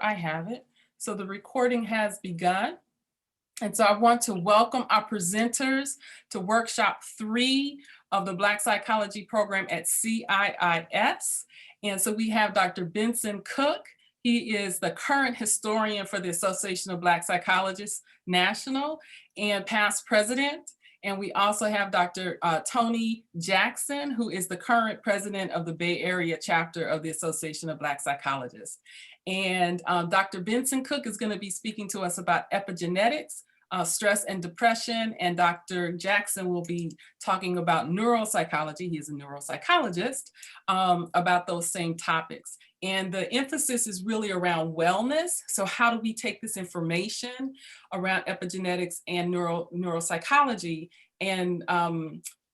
I have it. So the recording has begun. And so I want to welcome our presenters to workshop 3 of the Black Psychology program at CIIS. And so we have Dr. Benson Cooke. He is the current historian for the Association of Black Psychologists National and past president. And we also have Dr. Tony Jackson, who is the current president of the Bay Area chapter of the Association of Black Psychologists. And Dr. Benson Cooke is going to be speaking to us about epigenetics, stress and depression, and Dr. Jackson will be talking about neuropsychology. He is a neuropsychologist, about those same topics. And the emphasis is really around wellness. So how do we take this information around epigenetics and neuropsychology and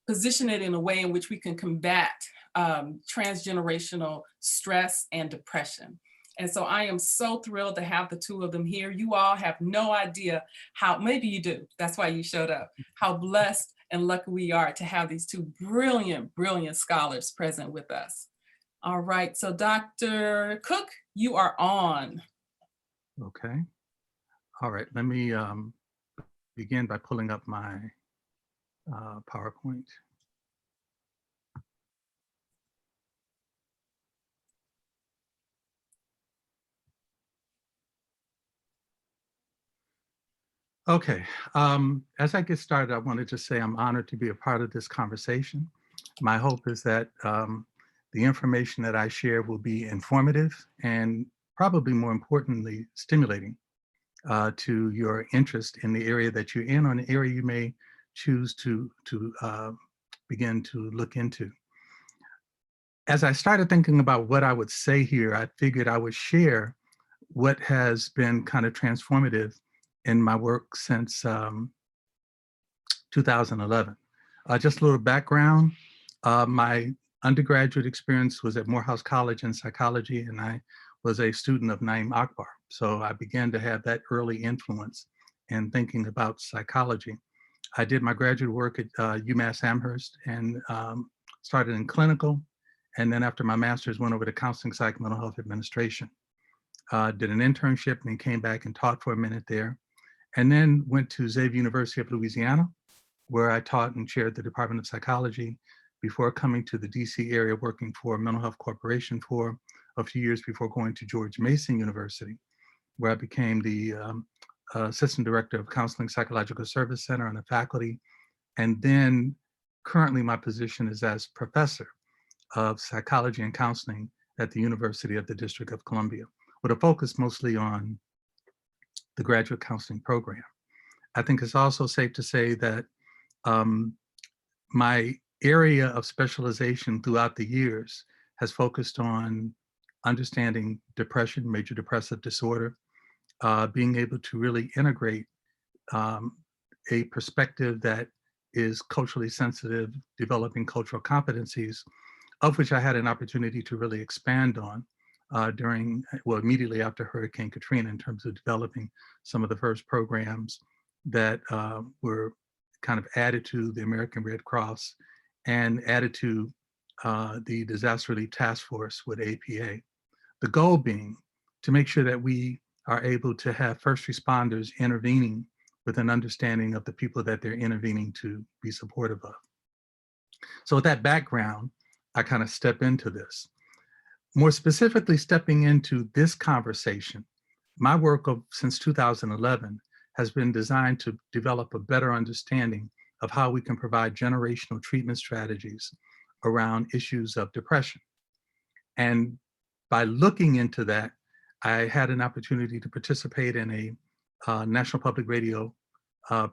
position it in a way in which we can combat transgenerational stress and depression? And so I am so thrilled to have the 2 of them here. You all have no idea how, maybe you do, that's why you showed up, how blessed and lucky we are to have these 2 brilliant, brilliant scholars present with us. All right, so Dr. Cooke, you are on. Okay. All right, let me begin by pulling up my PowerPoint. Okay, as I get started, I wanted to say I'm honored to be a part of this conversation. My hope is that the information that I share will be informative and probably more importantly, stimulating to your interest in the area that you're in or an area you may choose to begin to look into. As I started thinking about what I would say here, I figured I would share what has been kind of transformative in my work since 2011. Just a little background, my undergraduate experience was at Morehouse College in psychology, and I was a student of Naim Akbar. So I began to have that early influence in thinking about psychology. I did my graduate work at UMass Amherst and started in clinical, and then after my master's went over to counseling psych mental health administration. Did an internship and then came back and taught for a minute there. And then went to Xavier University of Louisiana, where I taught and chaired the Department of Psychology before coming to the DC area working for Mental Health Corporation for a few years before going to George Mason University, where I became the Assistant Director of Counseling Psychological Service Center and a faculty. And then currently my position is as Professor of Psychology and Counseling at the University of the District of Columbia, with a focus mostly on the graduate counseling program. I think it's also safe to say that my area of specialization throughout the years has focused on understanding depression, major depressive disorder, being able to really integrate a perspective that is culturally sensitive, developing cultural competencies, of which I had an opportunity to really expand on immediately after Hurricane Katrina, in terms of developing some of the first programs that were kind of added to the American Red Cross and added to the Disaster Relief Task Force with APA. The goal being to make sure that we are able to have first responders intervening with an understanding of the people that they're intervening to be supportive of. So with that background, I kind of step into this. More specifically, stepping into this conversation, my work since 2011 has been designed to develop a better understanding of how we can provide generational treatment strategies around issues of depression. And by looking into that, I had an opportunity to participate in a National Public Radio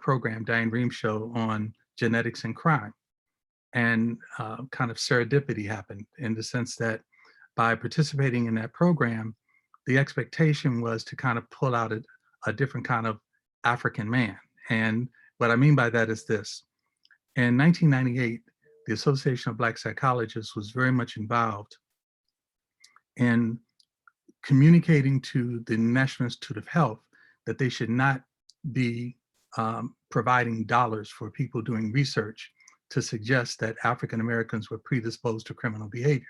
program, Diane Rehm show, on genetics and crime. And kind of serendipity happened in the sense that by participating in that program, the expectation was to kind of pull out a different kind of African man. And what I mean by that is this. In 1998, the Association of Black Psychologists was very much involved in communicating to the National Institute of Health that they should not be providing dollars for people doing research to suggest that African Americans were predisposed to criminal behavior.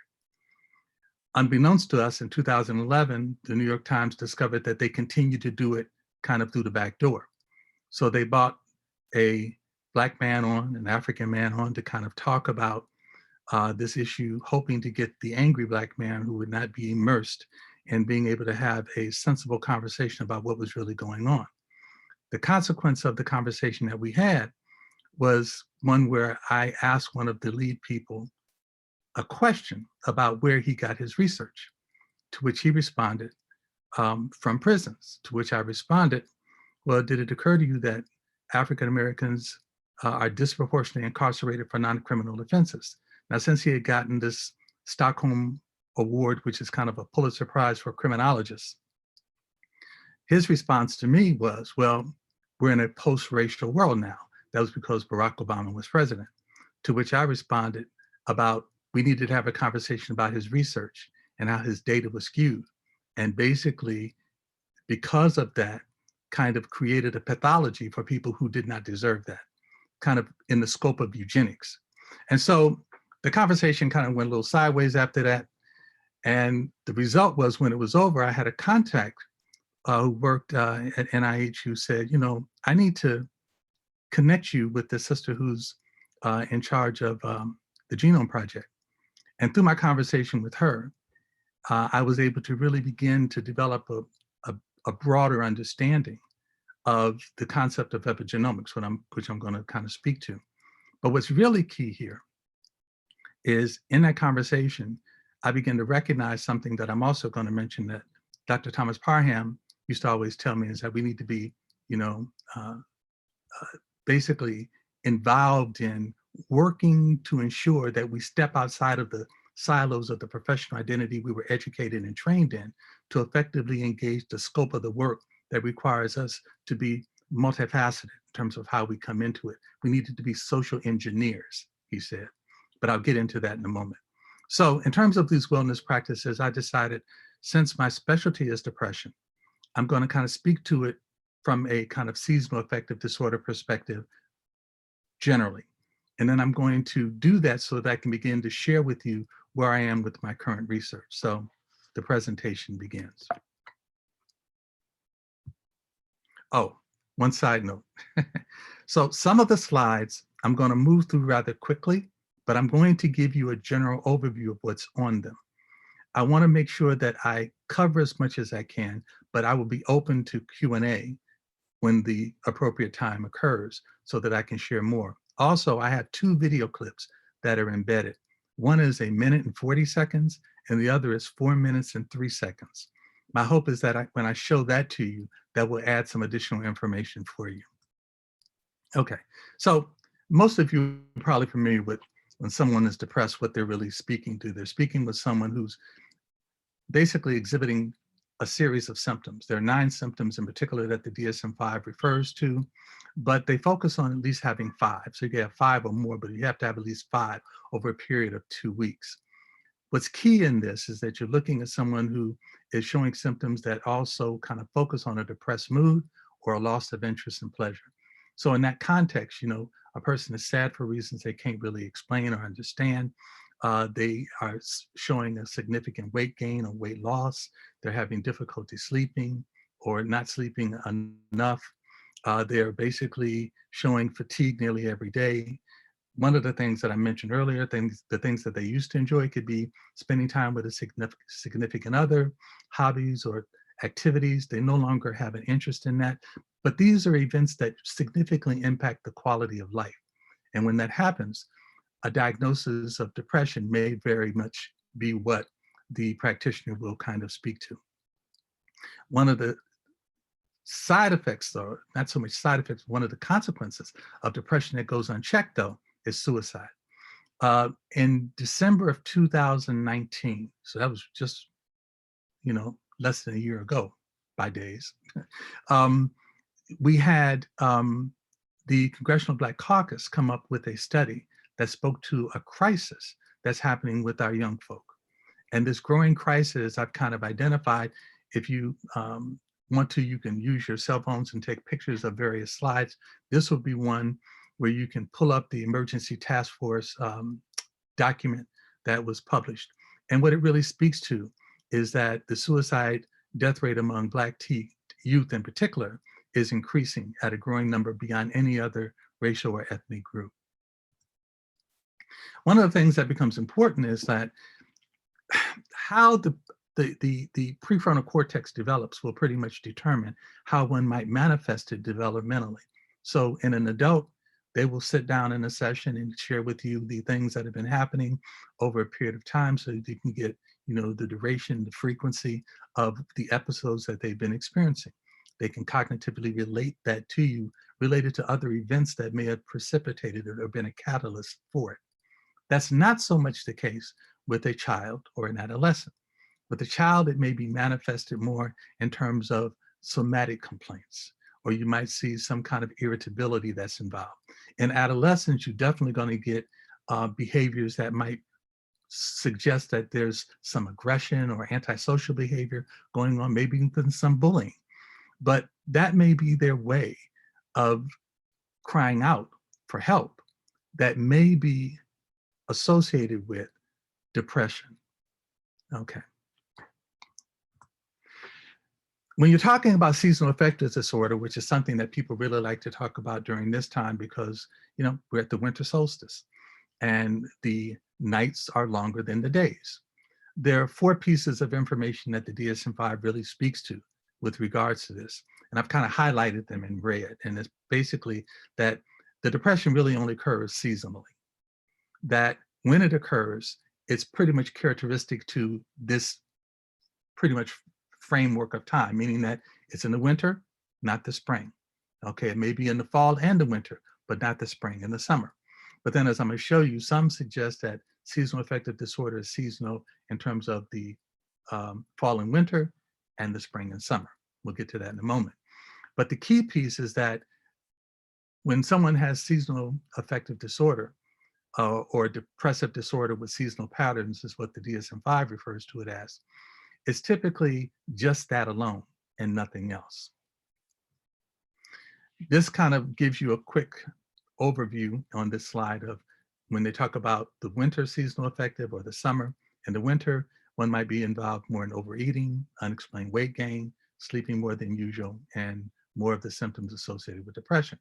Unbeknownst to us, in 2011, the New York Times discovered that they continued to do it kind of through the back door. So they brought a Black man on, an African man on, to kind of talk about this issue, hoping to get the angry Black man who would not be immersed in being able to have a sensible conversation about what was really going on. The consequence of the conversation that we had was one where I asked one of the lead people a question about where he got his research, to which he responded, from prisons, to which I responded, well, did it occur to you that African Americans are disproportionately incarcerated for non-criminal offenses? Now, since he had gotten this Stockholm Award, which is kind of a Pulitzer Prize for criminologists, his response to me was, well, we're in a post-racial world now. That was because Barack Obama was president. To which I responded about, we needed to have a conversation about his research and how his data was skewed. And basically, because of that, kind of created a pathology for people who did not deserve that, kind of in the scope of eugenics. And so the conversation kind of went a little sideways after that. And the result was, when it was over, I had a contact who worked at NIH who said, you know, I need to connect you with the sister who's in charge of the Genome Project. And through my conversation with her, I was able to really begin to develop a broader understanding of the concept of epigenomics, which I'm going to kind of speak to. But what's really key here is, in that conversation, I began to recognize something that I'm also going to mention that Dr. Thomas Parham used to always tell me, is that we need to be, you know, basically involved in working to ensure that we step outside of the silos of the professional identity we were educated and trained in to effectively engage the scope of the work that requires us to be multifaceted in terms of how we come into it. We needed to be social engineers, he said, but I'll get into that in a moment. So in terms of these wellness practices, I decided, since my specialty is depression, I'm going to kind of speak to it from a kind of seasonal affective disorder perspective generally. And then I'm going to do that so that I can begin to share with you where I am with my current research. So the presentation begins. Oh, one side note. So some of the slides I'm going to move through rather quickly, but I'm going to give you a general overview of what's on them. I want to make sure that I cover as much as I can, but I will be open to Q&A when the appropriate time occurs so that I can share more. Also, I have 2 video clips that are embedded. One is 1 minute and 40 seconds, and the other is 4 minutes and 3 seconds. My hope is that when I show that to you, that will add some additional information for you. Okay, so most of you are probably familiar with, when someone is depressed, what they're really speaking to. They're speaking with someone who's basically exhibiting a series of symptoms. There are 9 symptoms in particular that the DSM-5 refers to, but they focus on at least having 5. So you can have 5 or more, but you have to have at least 5 over a period of 2 weeks. What's key in this is that you're looking at someone who is showing symptoms that also kind of focus on a depressed mood or a loss of interest and pleasure. So in that context, you know, a person is sad for reasons they can't really explain or understand. They are showing a significant weight gain or weight loss. They're having difficulty sleeping or not sleeping enough. They're basically showing fatigue nearly every day. One of the things that I mentioned earlier, the things that they used to enjoy could be spending time with a significant other, hobbies or activities. They no longer have an interest in that. But these are events that significantly impact the quality of life. And when that happens, a diagnosis of depression may very much be what the practitioner will kind of speak to. One of the side effects, though, not so much side effects, one of the consequences of depression that goes unchecked, though, is suicide. In December of 2019, so that was just, you know, less than a year ago by days, we had the Congressional Black Caucus come up with a study that spoke to a crisis that's happening with our young folk. And this growing crisis I've kind of identified. If you want to, you can use your cell phones and take pictures of various slides. This will be one where you can pull up the Emergency Task Force document that was published. And what it really speaks to is that the suicide death rate among Black youth in particular is increasing at a growing number beyond any other racial or ethnic group. One of the things that becomes important is that how the prefrontal cortex develops will pretty much determine how one might manifest it developmentally. So in an adult, they will sit down in a session and share with you the things that have been happening over a period of time so that you can get, the duration, the frequency of the episodes that they've been experiencing. They can cognitively relate that to you, related to other events that may have precipitated it or been a catalyst for it. That's not so much the case with a child or an adolescent. With a child, it may be manifested more in terms of somatic complaints, or you might see some kind of irritability that's involved. In adolescence, you're definitely going to get behaviors that might suggest that there's some aggression or antisocial behavior going on, maybe even some bullying. But that may be their way of crying out for help that may be associated with depression. Okay. When you're talking about seasonal affective disorder, which is something that people really like to talk about during this time because, we're at the winter solstice and the nights are longer than the days. There are 4 pieces of information that the DSM-5 really speaks to with regards to this. And I've kind of highlighted them in red. And it's basically that the depression really only occurs seasonally. That when it occurs, it's pretty much characteristic to this pretty much framework of time, meaning that it's in the winter, not the spring. Okay, it may be in the fall and the winter, but not the spring and the summer. But then as I'm going to show you, some suggest that seasonal affective disorder is seasonal in terms of the fall and winter and the spring and summer. We'll get to that in a moment. But the key piece is that when someone has seasonal affective disorder or depressive disorder with seasonal patterns is what the DSM-5 refers to it as, it's typically just that alone and nothing else. This kind of gives you a quick overview on this slide of when they talk about the winter seasonal affective or the summer. In the winter, one might be involved more in overeating, unexplained weight gain, sleeping more than usual, and more of the symptoms associated with depression.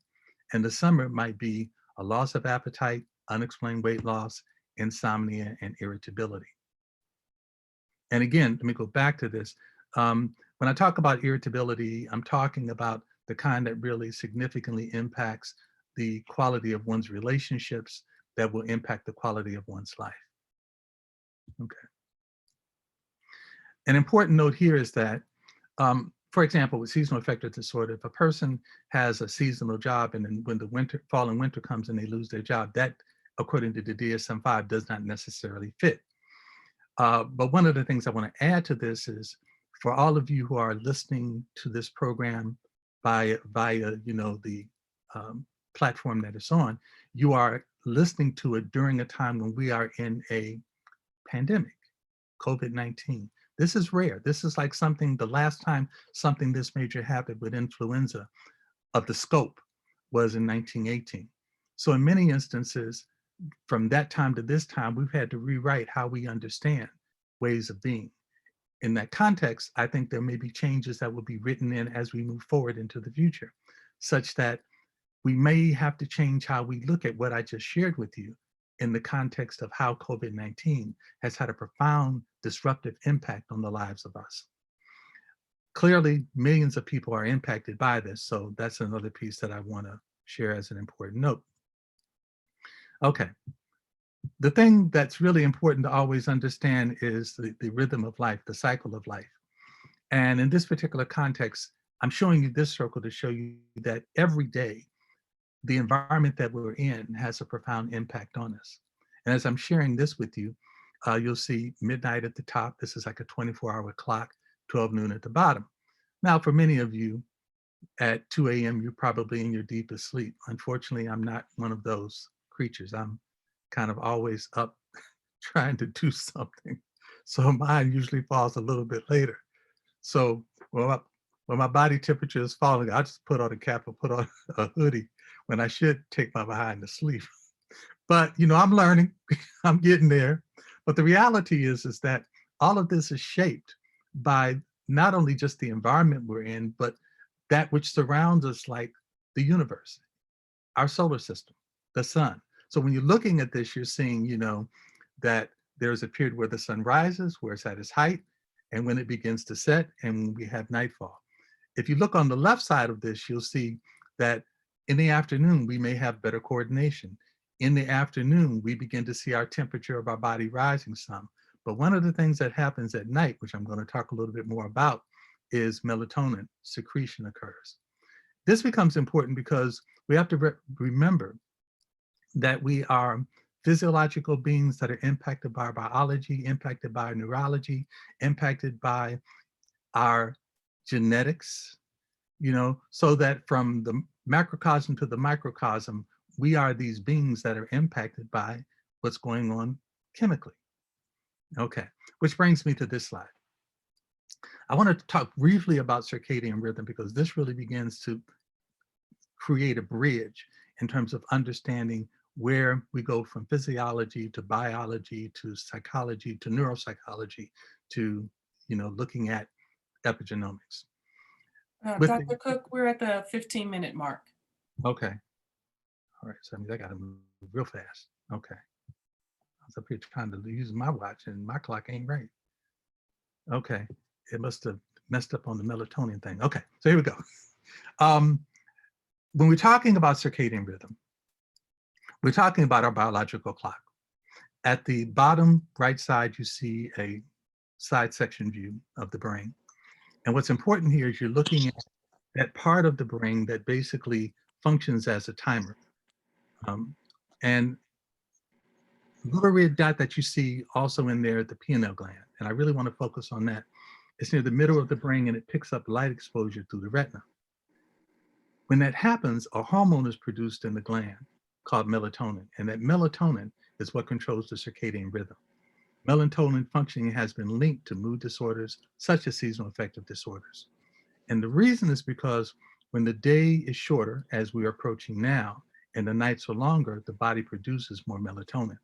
And the summer might be a loss of appetite, unexplained weight loss, insomnia, and irritability. And again, let me go back to this. When I talk about irritability, I'm talking about the kind that really significantly impacts the quality of one's relationships, that will impact the quality of one's life. Okay. An important note here is that, for example, with seasonal affective disorder, if a person has a seasonal job and then when the fall and winter comes and they lose their job, that, according to the DSM-5, does not necessarily fit. But one of the things I want to add to this is, for all of you who are listening to this program via the platform that it's on, you are listening to it during a time when we are in a pandemic, COVID-19. This is rare. This is like something, the last time something this major happened with influenza of the scope was in 1918. So in many instances, from that time to this time, we've had to rewrite how we understand ways of being. In that context, I think there may be changes that will be written in as we move forward into the future, such that we may have to change how we look at what I just shared with you in the context of how COVID-19 has had a profound disruptive impact on the lives of us. Clearly, millions of people are impacted by this, so that's another piece that I want to share as an important note. Okay. The thing that's really important to always understand is the rhythm of life, the cycle of life. And in this particular context, I'm showing you this circle to show you that every day, the environment that we're in has a profound impact on us. And as I'm sharing this with you, you'll see midnight at the top. This is like a 24-hour clock, 12 noon at the bottom. Now, for many of you, at 2 a.m., you're probably in your deepest sleep. Unfortunately, I'm not one of those creatures. I'm kind of always up trying to do something. So mine usually falls a little bit later. So when my body temperature is falling, I just put on a cap or put on a hoodie when I should take my behind to sleep. But, I'm learning, I'm getting there. But the reality is that all of this is shaped by not only just the environment we're in, but that which surrounds us, like the universe, our solar system, the sun. So when you're looking at this, you're seeing, that there's a period where the sun rises, where it's at its height, and when it begins to set, and we have nightfall. If you look on the left side of this, you'll see that in the afternoon, we may have better coordination. In the afternoon, we begin to see our temperature of our body rising some. But one of the things that happens at night, which I'm going to talk a little bit more about, is melatonin secretion occurs. This becomes important because we have to remember that we are physiological beings that are impacted by our biology, impacted by our neurology, impacted by our genetics, so that from the macrocosm to the microcosm, we are these beings that are impacted by what's going on chemically. Okay, which brings me to this slide. I want to talk briefly about circadian rhythm because this really begins to create a bridge in terms of understanding where we go from physiology to biology to psychology to neuropsychology to, looking at epigenomics. Dr. Cooke, we're at the 15-minute mark. Okay. All right, so I got to move real fast. Okay. I was up here trying to use my watch and my clock ain't right. Okay, it must have messed up on the melatonin thing. Okay, so here we go. When we're talking about circadian rhythm, we're talking about our biological clock. At the bottom right side, you see a side section view of the brain. And what's important here is you're looking at that part of the brain that basically functions as a timer. And the little red dot that you see also in there, the pineal gland, and I really want to focus on that. It's near the middle of the brain and it picks up light exposure through the retina. When that happens, a hormone is produced in the gland called melatonin, and that melatonin is what controls the circadian rhythm. Melatonin functioning has been linked to mood disorders such as seasonal affective disorders. And the reason is because when the day is shorter, as we are approaching now, and the nights are longer, the body produces more melatonin.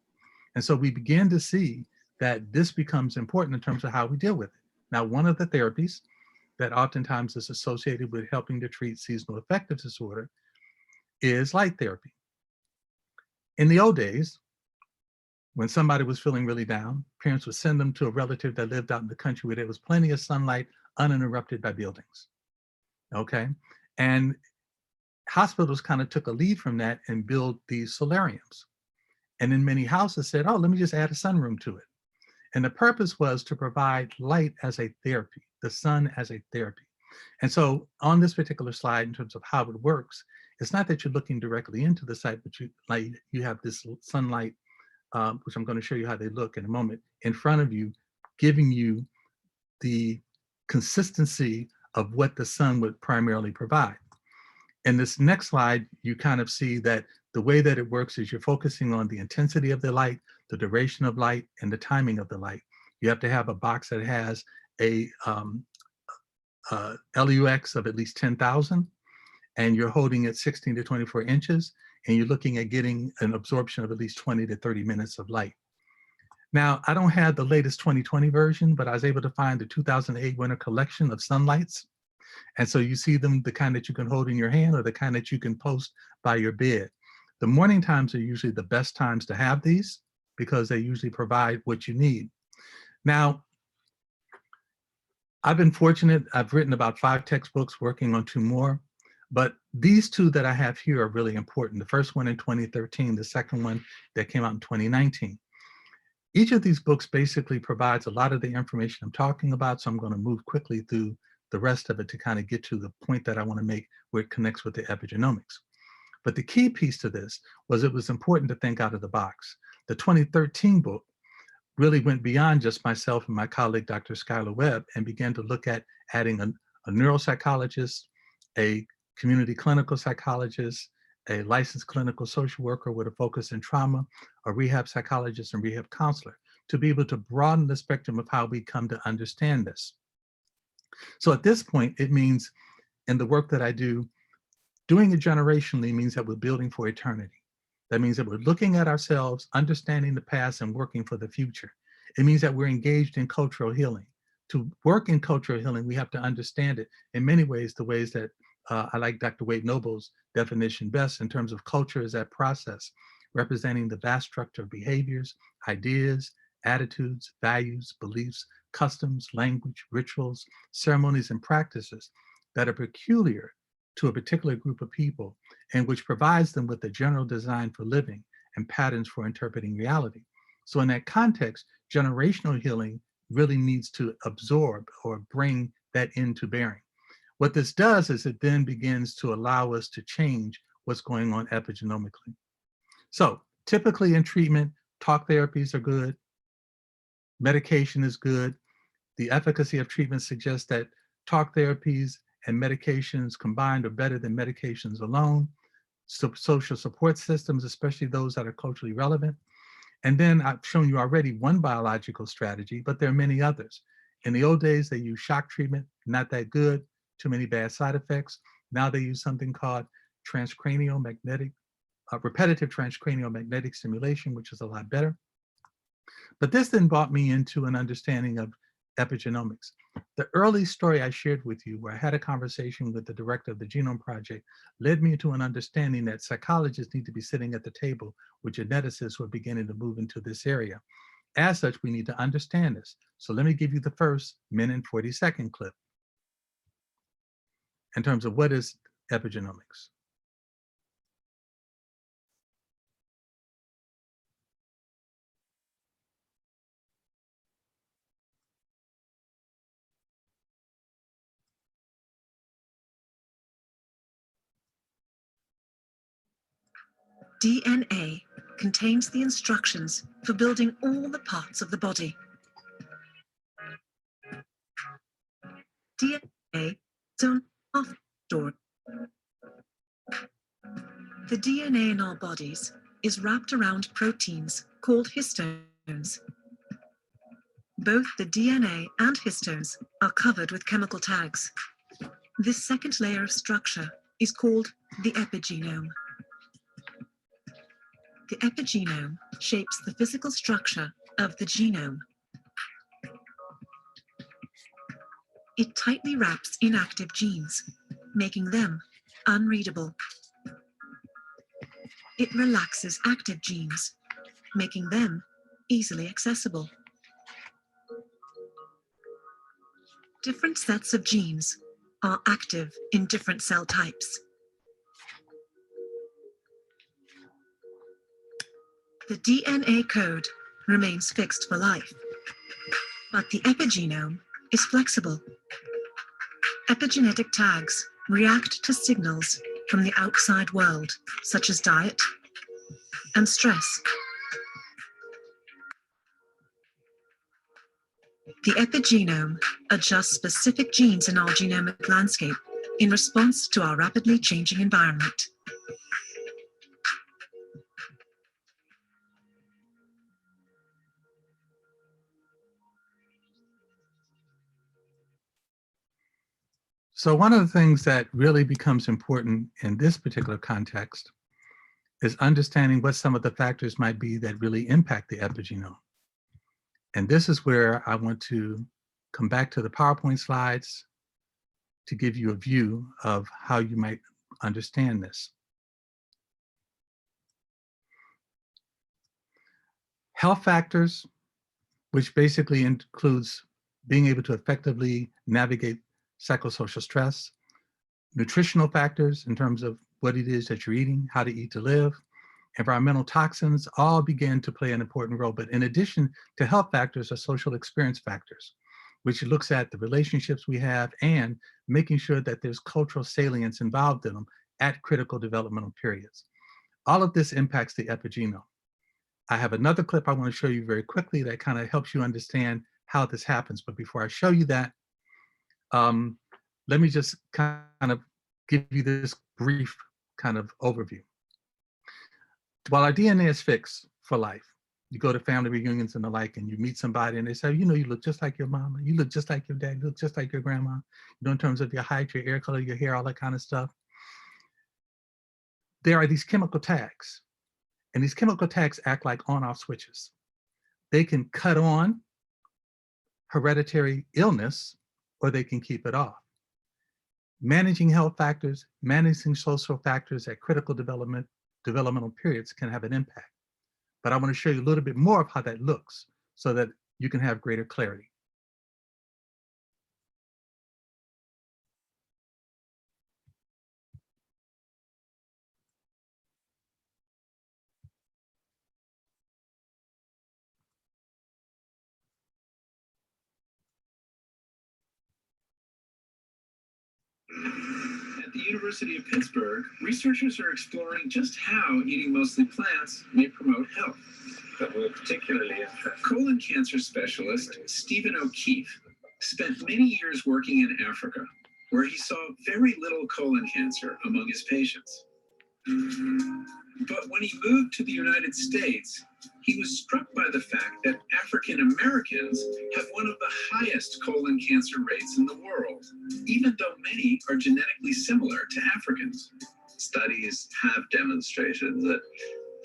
And so we begin to see that this becomes important in terms of how we deal with it. Now, one of the therapies that oftentimes is associated with helping to treat seasonal affective disorder is light therapy. In the old days, when somebody was feeling really down, parents would send them to a relative that lived out in the country where there was plenty of sunlight uninterrupted by buildings. Okay. And hospitals kind of took a lead from that and built these solariums. And then many houses said, oh, let me just add a sunroom to it. And the purpose was to provide light as a therapy, the sun as a therapy. And so on this particular slide, in terms of how it works, it's not that you're looking directly into the site, but you have this sunlight, which I'm going to show you how they look in a moment, in front of you, giving you the consistency of what the sun would primarily provide. In this next slide, you kind of see that the way that it works is you're focusing on the intensity of the light, the duration of light, and the timing of the light. You have to have a box that has a LUX of at least 10,000, and you're holding it 16 to 24 inches, and you're looking at getting an absorption of at least 20 to 30 minutes of light. Now, I don't have the latest 2020 version, but I was able to find the 2008 winter collection of sunlights. And so you see them, the kind that you can hold in your hand or the kind that you can post by your bed. The morning times are usually the best times to have these because they usually provide what you need. Now, I've been fortunate. I've written about 5 textbooks, working on 2 more, but these 2 that I have here are really important. The first one in 2013, the second one that came out in 2019. Each of these books basically provides a lot of the information I'm talking about, so I'm going to move quickly through the rest of it to kind of get to the point that I want to make where it connects with the epigenomics. But the key piece to this was it was important to think out of the box. The 2013 book really went beyond just myself and my colleague, Dr. Skylar Webb, and began to look at adding a neuropsychologist, a community clinical psychologist, a licensed clinical social worker with a focus in trauma, a rehab psychologist and rehab counselor, to be able to broaden the spectrum of how we come to understand this. So at this point, it means in the work that I do, doing it generationally means that we're building for eternity. That means that we're looking at ourselves, understanding the past, and working for the future. It means that we're engaged in cultural healing. To work in cultural healing, we have to understand it in many ways, the ways that I like Dr. Wade Noble's definition best in terms of culture is that process representing the vast structure of behaviors, ideas, attitudes, values, beliefs, customs, language, rituals, ceremonies, and practices that are peculiar to a particular group of people and which provides them with a general design for living and patterns for interpreting reality. So in that context, generational healing really needs to absorb or bring that into bearing. What this does is it then begins to allow us to change what's going on epigenomically. So typically in treatment, talk therapies are good, medication is good. The efficacy of treatment suggests that talk therapies and medications combined are better than medications alone. So social support systems, especially those that are culturally relevant. And then I've shown you already one biological strategy, but there are many others. In the old days, they used shock treatment, not that good, too many bad side effects. Now they use something called transcranial magnetic, repetitive transcranial magnetic stimulation, which is a lot better. But this then brought me into an understanding of epigenomics. The early story I shared with you, where I had a conversation with the director of the Genome Project, led me to an understanding that psychologists need to be sitting at the table with geneticists who are beginning to move into this area. As such, we need to understand this. So let me give you the first minute 40-second clip in terms of what is epigenomics. DNA contains the instructions for building all the parts of the body. DNA is only half the story. The DNA in our bodies is wrapped around proteins called histones. Both the DNA and histones are covered with chemical tags. This second layer of structure is called the epigenome. The epigenome shapes the physical structure of the genome. It tightly wraps inactive genes, making them unreadable. It relaxes active genes, making them easily accessible. Different sets of genes are active in different cell types. The DNA code remains fixed for life, but the epigenome is flexible. Epigenetic tags react to signals from the outside world, such as diet and stress. The epigenome adjusts specific genes in our genomic landscape in response to our rapidly changing environment. So one of the things that really becomes important in this particular context is understanding what some of the factors might be that really impact the epigenome. And this is where I want to come back to the PowerPoint slides to give you a view of how you might understand this. Health factors, which basically includes being able to effectively navigate psychosocial stress, nutritional factors in terms of what it is that you're eating, how to eat to live, environmental toxins all begin to play an important role. But in addition to health factors are social experience factors, which looks at the relationships we have and making sure that there's cultural salience involved in them at critical developmental periods. All of this impacts the epigenome. I have another clip I want to show you very quickly that kind of helps you understand how this happens. But before I show you that, let me just kind of give you this brief kind of overview. While our DNA is fixed for life, you go to family reunions and the like, and you meet somebody and they say, you know, you look just like your mama, you look just like your dad, you look just like your grandma, you know, in terms of your height, your hair color, your hair, all that kind of stuff. There are these chemical tags, and these chemical tags act like on-off switches. They can cut on hereditary illness, or they can keep it off. Managing health factors, managing social factors at critical developmental periods can have an impact. But I want to show you a little bit more of how that looks so that you can have greater clarity. At the University of Pittsburgh, researchers are exploring just how eating mostly plants may promote health. But we're particularly interested. Colon cancer specialist Stephen O'Keefe spent many years working in Africa, where he saw very little colon cancer among his patients. But when he moved to the United States, he was struck by the fact that African Americans have one of the highest colon cancer rates in the world, even though many are genetically similar to Africans. Studies have demonstrated that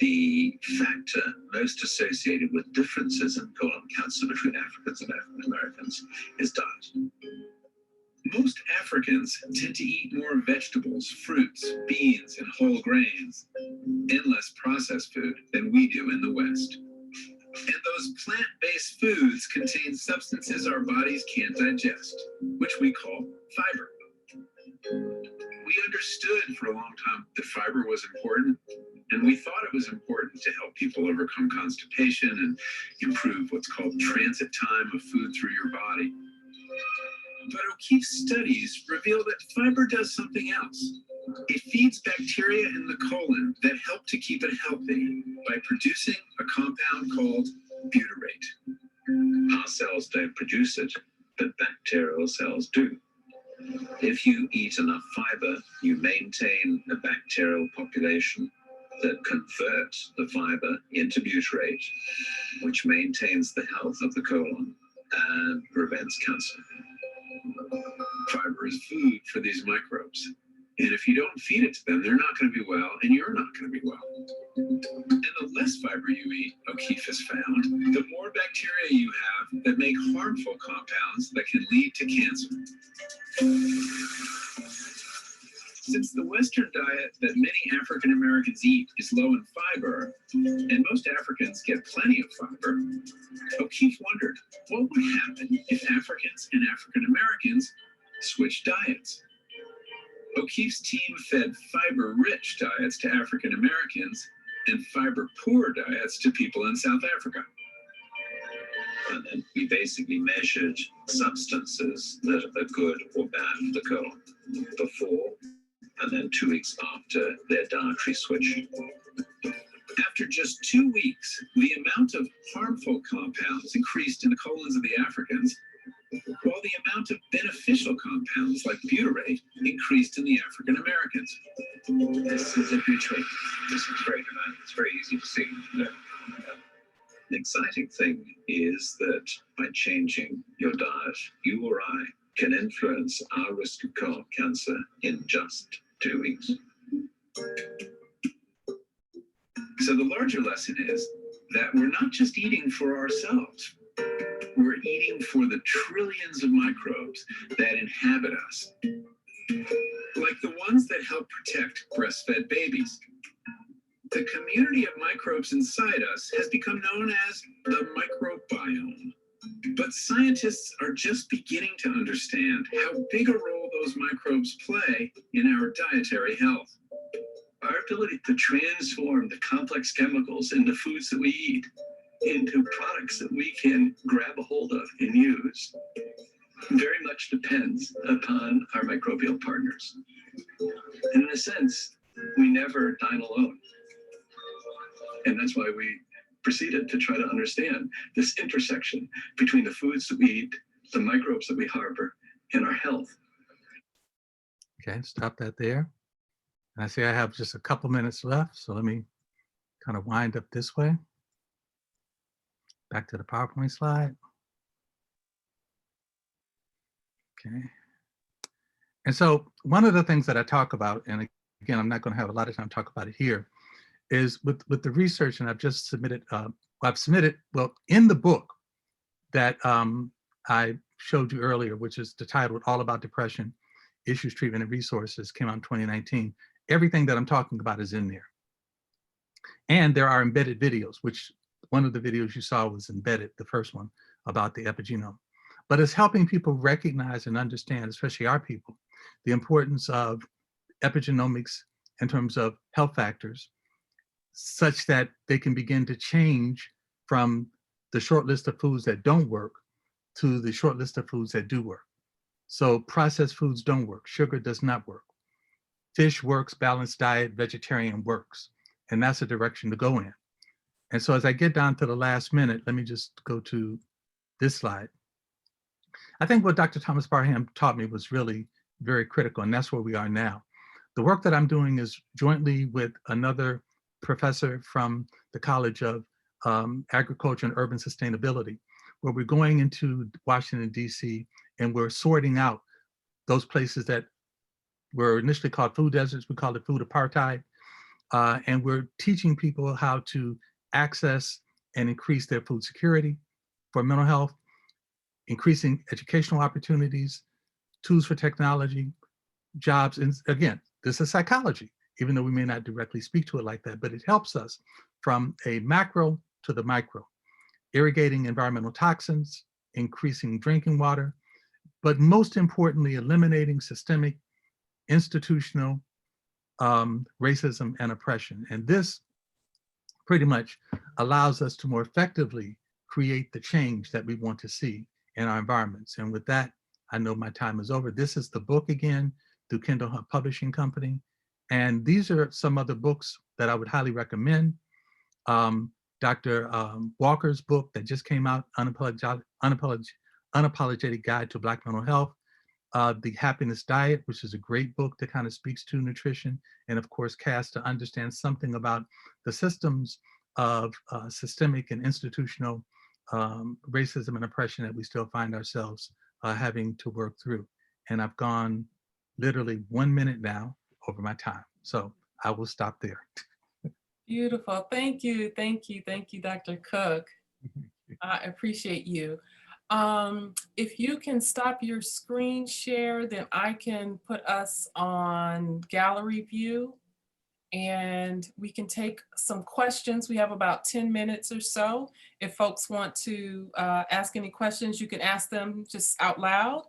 the factor most associated with differences in colon cancer between Africans and African Americans is diet. Most Africans tend to eat more vegetables, fruits, beans, and whole grains, and less processed food than we do in the West. And those plant-based foods contain substances our bodies can't digest, which we call fiber. We understood for a long time that fiber was important, and we thought it was important to help people overcome constipation and improve what's called transit time of food through your body. But O'Keefe's studies reveal that fiber does something else. It feeds bacteria in the colon that help to keep it healthy by producing a compound called butyrate. Our cells don't produce it, but bacterial cells do. If you eat enough fiber, you maintain a bacterial population that converts the fiber into butyrate, which maintains the health of the colon and prevents cancer. Fiber is food for these microbes. And if you don't feed it to them, they're not going to be well, and you're not going to be well. And the less fiber you eat, O'Keefe has found, the more bacteria you have that make harmful compounds that can lead to cancer. Since the Western diet that many African Americans eat is low in fiber, and most Africans get plenty of fiber, O'Keefe wondered what would happen if Africans and African Americans switched diets. O'Keefe's team fed fiber-rich diets to African Americans and fiber-poor diets to people in South Africa. And then we basically measured substances that are good or bad for the colon before and then 2 weeks after their dietary switch. After just 2 weeks, the amount of harmful compounds increased in the colons of the Africans, while the amount of beneficial compounds like butyrate increased in the African Americans. This is a butyrate. This is very dramatic. It's very easy to see. The exciting thing is that by changing your diet, you or I can influence our risk of colon cancer in just 2 weeks. So the larger lesson is that we're not just eating for ourselves. We're eating for the trillions of microbes that inhabit us, like the ones that help protect breastfed babies. The community of microbes inside us has become known as the microbiome. But scientists are just beginning to understand how big a role those microbes play in our dietary health. Our ability to transform the complex chemicals in the foods that we eat into products that we can grab a hold of and use very much depends upon our microbial partners. And in a sense, we never dine alone. And that's why we proceeded to try to understand this intersection between the foods that we eat, the microbes that we harbor, and our health. Okay, stop that there. And I see I have just a couple minutes left, so let me kind of wind up this way. Back to the PowerPoint slide. Okay. And so one of the things that I talk about, and again, I'm not going to have a lot of time to talk about it here, is with the research, and I've just submitted, in the book that I showed you earlier, which is the title All About Depression, Issues, Treatment, and Resources, came out in 2019. Everything that I'm talking about is in there. And there are embedded videos, which one of the videos you saw was embedded, the first one, about the epigenome. But it's helping people recognize and understand, especially our people, the importance of epigenomics in terms of health factors, such that they can begin to change from the short list of foods that don't work to the short list of foods that do work. So processed foods don't work. Sugar does not work. Fish works, balanced diet, vegetarian works. And that's the direction to go in. And so as I get down to the last minute, let me just go to this slide. I think what Dr. Thomas Parham taught me was really very critical, and that's where we are now. The work that I'm doing is jointly with another professor from the College of Agriculture and Urban Sustainability, where we're going into Washington, D.C., and we're sorting out those places that were initially called food deserts. We call it food apartheid. And we're teaching people how to access and increase their food security for mental health, increasing educational opportunities, tools for technology, jobs. And again, this is psychology, even though we may not directly speak to it like that, but it helps us from a macro to the micro, irrigating environmental toxins, increasing drinking water, but most importantly, eliminating systemic, institutional racism and oppression. And this pretty much allows us to more effectively create the change that we want to see in our environments. And with that, I know my time is over. This is the book again through Kindle Publishing Company. And these are some other books that I would highly recommend. Dr. Walker's book that just came out, Unapologetic Guide to Black Mental Health. The Happiness Diet, which is a great book that kind of speaks to nutrition, and of course, Cass to understand something about the systems of systemic and institutional racism and oppression that we still find ourselves having to work through. And I've gone literally 1 minute now over my time. So I will stop there. Beautiful. Thank you. Thank you. Thank you, Dr. Cooke. I appreciate you. If you can stop your screen share, then I can put us on gallery view and we can take some questions. We have about 10 minutes or so. If folks want to ask any questions, you can ask them just out loud.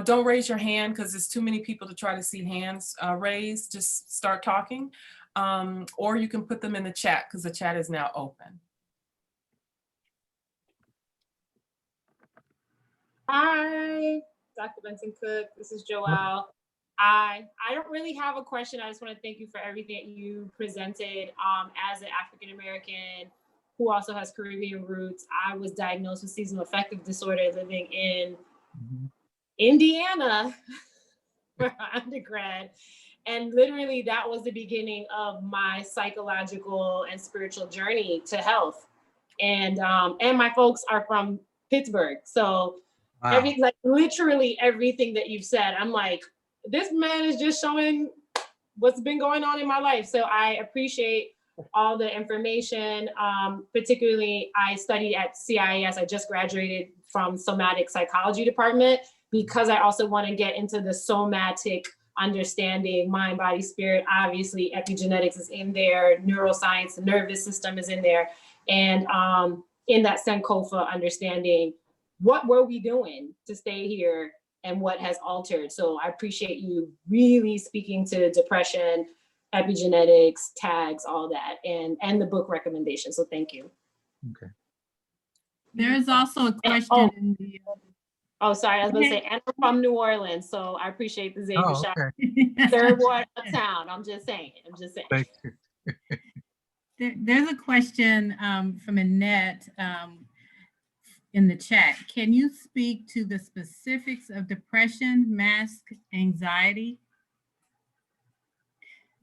Don't raise your hand because there's too many people to try to see hands raised. Just start talking. Or you can put them in the chat because the chat is now open. Hi, Dr. Benson Cooke. This is Joelle. I don't really have a question. I just want to thank you for everything that you presented. As an African American who also has Caribbean roots, I was diagnosed with seasonal affective disorder living in Indiana for undergrad. And literally that was the beginning of my psychological and spiritual journey to health. And my folks are from Pittsburgh. So wow. Like literally everything that you've said, I'm like, this man is just showing what's been going on in my life. So I appreciate all the information. Particularly, I studied at CIIS. I just graduated from somatic psychology department because I also want to get into the somatic understanding, mind, body, spirit. Obviously, epigenetics is in there, neuroscience, the nervous system is in there. And in that Sankofa understanding, what were we doing to stay here and what has altered? So I appreciate you really speaking to depression, epigenetics, tags, all that, and the book recommendation. So thank you. Okay. There is also a question in the sorry, I was going to say, and I'm from New Orleans, so I appreciate the Xavier shot. Okay. Third ward of town. I'm just saying. Thank you. There's a question from Annette in the chat. Can you speak to the specifics of depression, mask anxiety?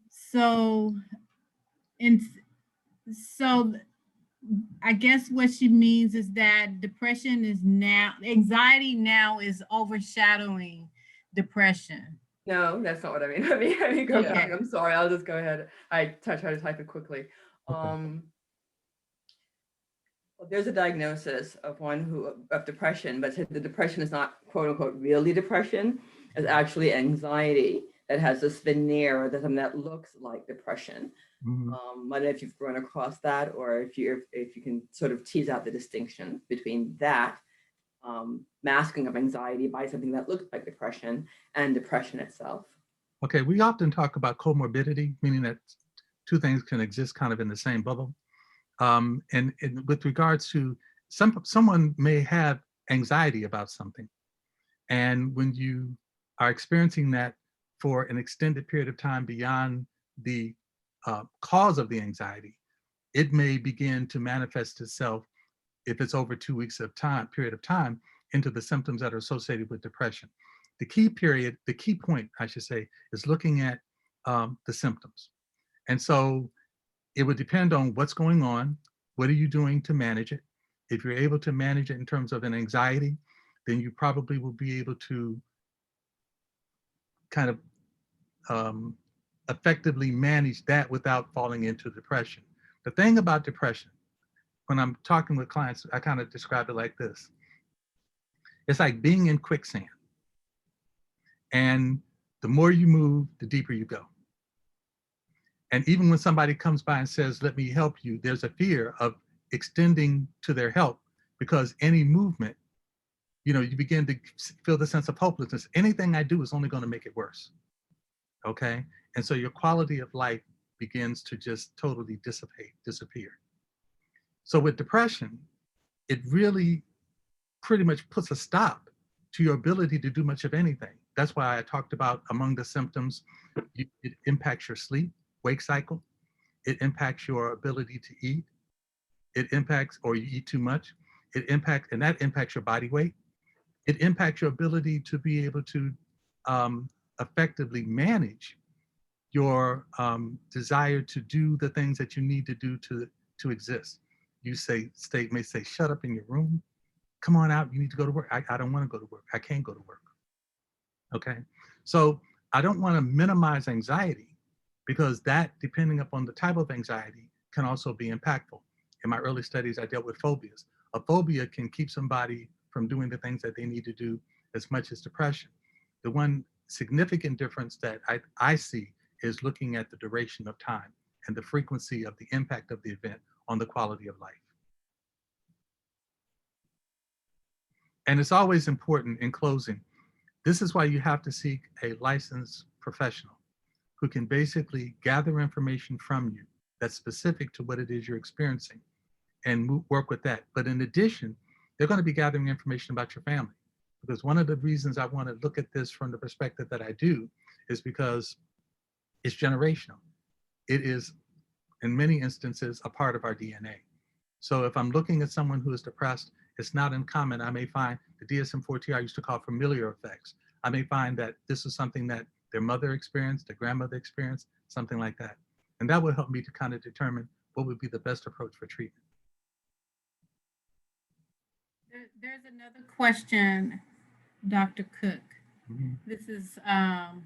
So I guess what she means is that depression is now, anxiety now is overshadowing depression. No, that's not what I mean. Let me go back. I'm sorry. I'll just go ahead. I try to type it quickly. Okay. Well, there's a diagnosis of of depression, but the depression is not quote unquote really depression. It's actually anxiety that has this veneer that looks like depression. Mhm. I don't know if you've run across that, or if you can sort of tease out the distinction between that masking of anxiety by something that looks like depression and depression itself. Okay, we often talk about comorbidity, meaning that two things can exist kind of in the same bubble. And with regards to someone may have anxiety about something. And when you are experiencing that for an extended period of time beyond the cause of the anxiety, it may begin to manifest itself, if it's over 2 weeks of period of time, into the symptoms that are associated with depression. The key point, I should say, is looking at the symptoms. And so it would depend on what's going on. What are you doing to manage it? If you're able to manage it in terms of an anxiety, then you probably will be able to kind of effectively manage that without falling into depression. The thing about depression, when I'm talking with clients, I kind of describe it like this. It's like being in quicksand. And the more you move, the deeper you go. And even when somebody comes by and says, let me help you, there's a fear of extending to their help, because any movement, you begin to feel the sense of hopelessness. Anything I do is only going to make it worse. Okay? And so your quality of life begins to just totally disappear. So with depression, it really pretty much puts a stop to your ability to do much of anything. That's why I talked about among the symptoms, it impacts your sleep, wake cycle. It impacts your ability to eat. It impacts, or you eat too much. And that impacts your body weight. It impacts your ability to be able to effectively manage your desire to do the things that you need to do to exist. You may say, shut up in your room. Come on out, you need to go to work. I don't want to go to work. I can't go to work. Okay, so I don't want to minimize anxiety, because that, depending upon the type of anxiety, can also be impactful. In my early studies, I dealt with phobias. A phobia can keep somebody from doing the things that they need to do as much as depression. The one significant difference that I see is looking at the duration of time and the frequency of the impact of the event on the quality of life. And it's always important, in closing, this is why you have to seek a licensed professional who can basically gather information from you that's specific to what it is you're experiencing and work with that. But in addition, they're going to be gathering information about your family. Because one of the reasons I want to look at this from the perspective that I do is because it's generational. It is, in many instances, a part of our DNA. So if I'm looking at someone who is depressed, it's not uncommon. I may find the DSM-4 I used to call familiar effects. I may find that this is something that their mother experienced, their grandmother experienced, something like that. And that will help me to kind of determine what would be the best approach for treatment. There's another question, Dr. Cooke. Mm-hmm. This is, can't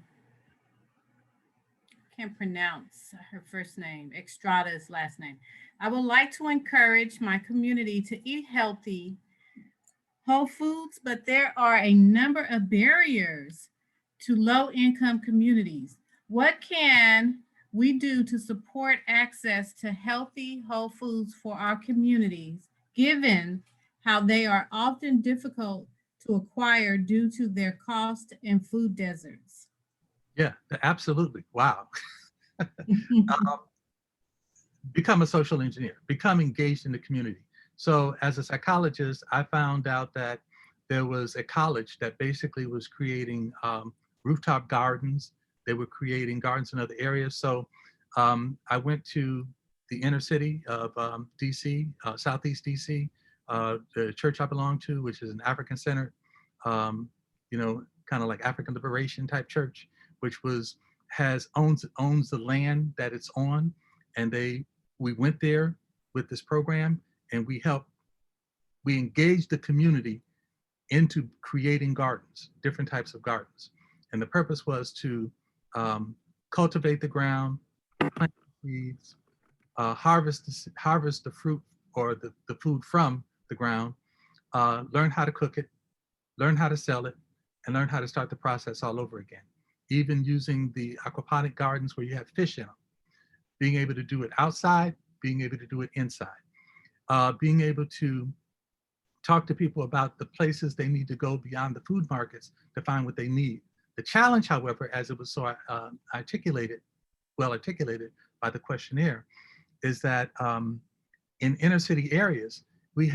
pronounce her first name, Estrada's last name. I would like to encourage my community to eat healthy, whole foods, but there are a number of barriers to low-income communities. What can we do to support access to healthy, whole foods for our communities, given how they are often difficult to acquire due to their cost and food deserts? Yeah, absolutely. Wow. Become a social engineer, become engaged in the community. So as a psychologist, I found out that there was a college that basically was creating rooftop gardens. They were creating gardens in other areas. So I went to the inner city of DC, Southeast DC, the church I belong to, which is an African centered, kind of like African liberation type church, which owns the land that it's on. And we went there with this program, and we engaged the community into creating gardens, different types of gardens. And the purpose was to cultivate the ground, plant seeds, harvest the fruit or the food from the ground, learn how to cook it, learn how to sell it, and learn how to start the process all over again. Even using the aquaponic gardens where you have fish in them, being able to do it outside, being able to do it inside, being able to talk to people about the places they need to go beyond the food markets to find what they need. The challenge, however, as it was so well articulated by the questionnaire, is that in inner city areas, we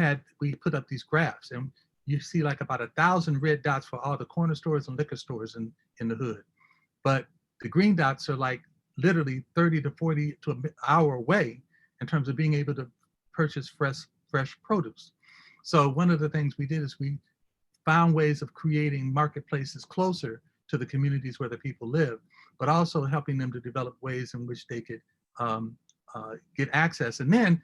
put up these graphs, and you see like about 1,000 red dots for all the corner stores and liquor stores in the hood. But the green dots are like literally 30 to 40 to an hour away in terms of being able to purchase fresh produce. So one of the things we did is we found ways of creating marketplaces closer to the communities where the people live, but also helping them to develop ways in which they could get access. And then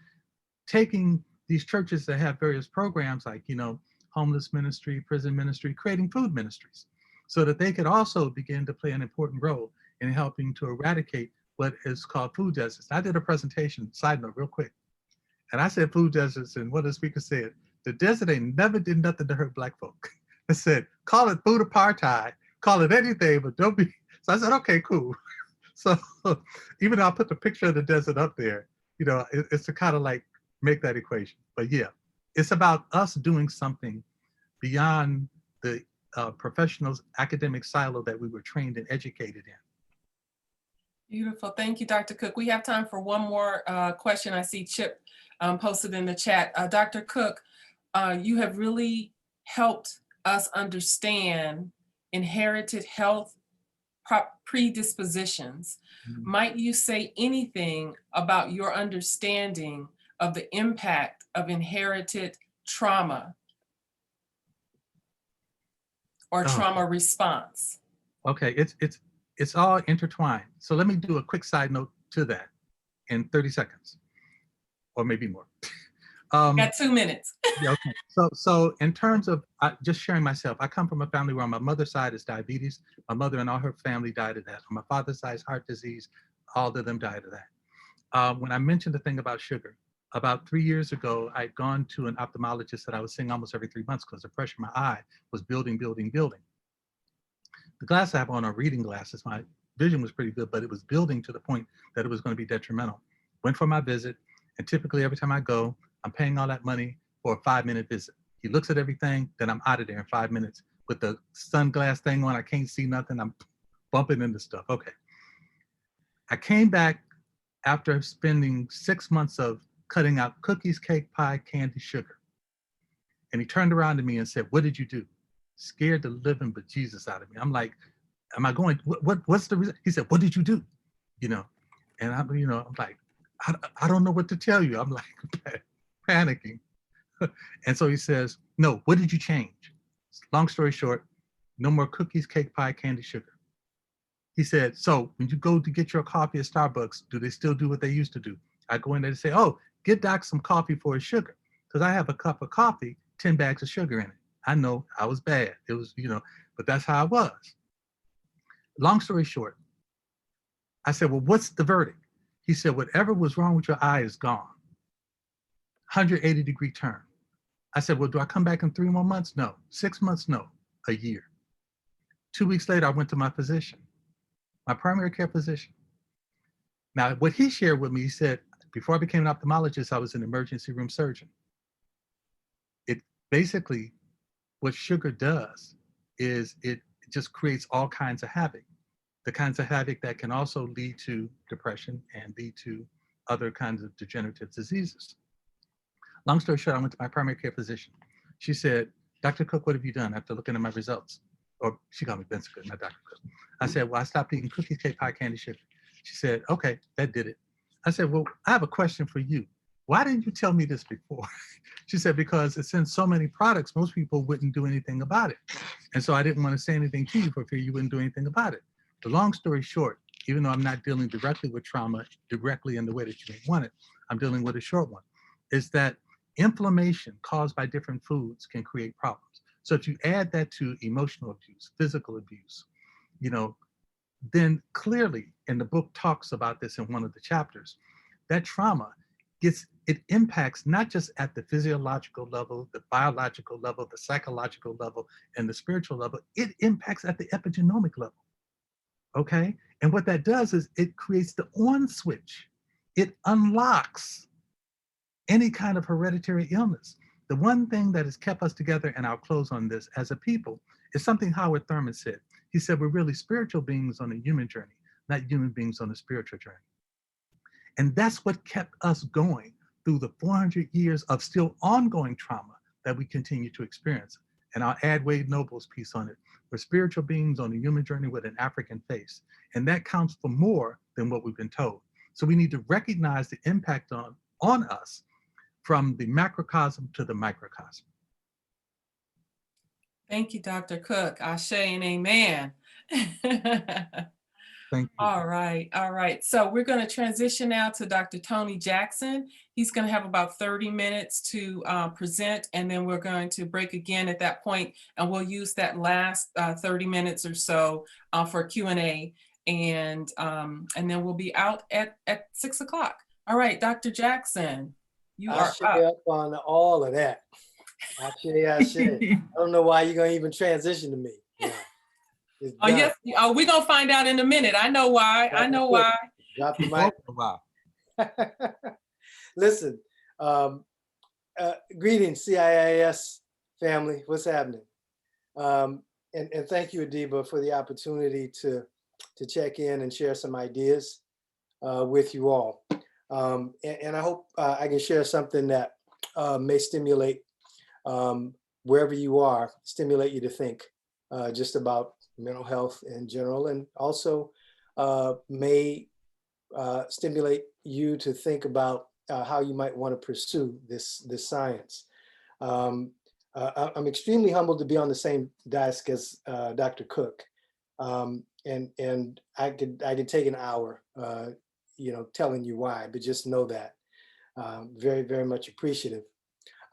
taking these churches that have various programs like, homeless ministry, prison ministry, creating food ministries, so that they could also begin to play an important role in helping to eradicate what is called food deserts. I did a presentation, side note real quick, and I said food deserts, and what the speaker said, the desert ain't never did nothing to hurt Black folk. They said, call it food apartheid, call it anything, but don't be. So I said, okay, cool. So even though I put the picture of the desert up there, it's to kind of like make that equation. But yeah, it's about us doing something beyond the professional academic silo that we were trained and educated in. Beautiful. Thank you, Dr. Cooke. We have time for one more question. I see Chip posted in the chat. Dr. Cooke, you have really helped us understand inherited health predispositions. Mm-hmm. Might you say anything about your understanding of the impact of inherited trauma or trauma response? Okay, it's all intertwined. So let me do a quick side note to that in 30 seconds, or maybe more. Got 2 minutes. Yeah, okay. So in terms of just sharing myself, I come from a family where on my mother's side is diabetes. My mother and all her family died of that. On my father's side is heart disease. All of them died of that. When I mentioned the thing about sugar, about 3 years ago, I'd gone to an ophthalmologist that I was seeing almost every 3 months because the pressure in my eye was building. The glasses I have on are reading glasses. My vision was pretty good, but it was building to the point that it was going to be detrimental. Went for my visit, and typically every time I go, I'm paying all that money for a 5-minute visit. He looks at everything, then I'm out of there in 5 minutes. With the sunglass thing on, I can't see nothing. I'm bumping into stuff. Okay. I came back after spending 6 months of cutting out cookies, cake, pie, candy, sugar. And he turned around to me and said, "What did you do?" Scared the living bejesus out of me. I'm like, am I going, what's the reason? He said, "What did you do?" And I'm like, I don't know what to tell you. I'm like panicking. And so he says, "No, what did you change?" Long story short, no more cookies, cake, pie, candy, sugar. He said, "So when you go to get your coffee at Starbucks, do they still do what they used to do?" I go in there and say, "Oh, get Doc some coffee for his sugar." Because I have a cup of coffee, 10 bags of sugar in it. I know I was bad. It was, but that's how I was. Long story short, I said, "Well, what's the verdict?" He said, "Whatever was wrong with your eye is gone. 180-degree turn." I said, "Well, do I come back in 3 more months?" No. 6 months? No. A year. 2 weeks later, I went to my physician, my primary care physician. Now, what he shared with me, he said, before I became an ophthalmologist, I was an emergency room surgeon. It basically, what sugar does is it just creates all kinds of havoc. The kinds of havoc that can also lead to depression and lead to other kinds of degenerative diseases. Long story short, I went to my primary care physician. She said, "Dr. Cooke, what have you done?" After looking at my results. Or she called me Benson George, not Dr. Cooke. I said, "Well, I stopped eating cookies, cake, pie, candy, sugar." She said, "Okay, that did it." I said, "Well, I have a question for you. Why didn't you tell me this before?" She said, "Because it's in so many products, most people wouldn't do anything about it. And so I didn't want to say anything to you for fear you wouldn't do anything about it." The long story short, even though I'm not dealing directly with trauma, directly in the way that you may want it, I'm dealing with a short one, is that inflammation caused by different foods can create problems. So if you add that to emotional abuse, physical abuse, then clearly, and the book talks about this in one of the chapters, that trauma gets it impacts not just at the physiological level, the biological level, the psychological level, and the spiritual level, it impacts at the epigenomic level, okay? And what that does is it creates the on switch. It unlocks any kind of hereditary illness. The one thing that has kept us together, and I'll close on this, as a people, is something Howard Thurman said. He said, we're really spiritual beings on a human journey, not human beings on a spiritual journey. And that's what kept us going through the 400 years of still ongoing trauma that we continue to experience. And I'll add Wade Noble's piece on it. We're spiritual beings on a human journey with an African face. And that counts for more than what we've been told. So we need to recognize the impact on us from the macrocosm to the microcosm. Thank you, Dr. Cooke. Ashe and amen. Thank you. All right, all right. So we're going to transition now to Dr. Tony Jackson. He's going to have about 30 minutes to present, and then we're going to break again at that point, and we'll use that last 30 minutes or so for Q&A, and then we'll be out at 6 o'clock. All right, Dr. Jackson, you are up on all of that. I don't know why you're going to even transition to me. Yeah. Oh, yes. Oh, we're going to find out in a minute. I know why. I know why. Drop the mic. Listen, greetings, CIIS family. What's happening? And thank you, Adiba, for the opportunity to check in and share some ideas with you all. And I hope I can share something that may stimulate wherever you are, stimulate you to think just about mental health in general, and also may stimulate you to think about how you might want to pursue this science. I'm extremely humbled to be on the same desk as Dr. Cooke, and I could take an hour, telling you why, but just know that very, very much appreciative.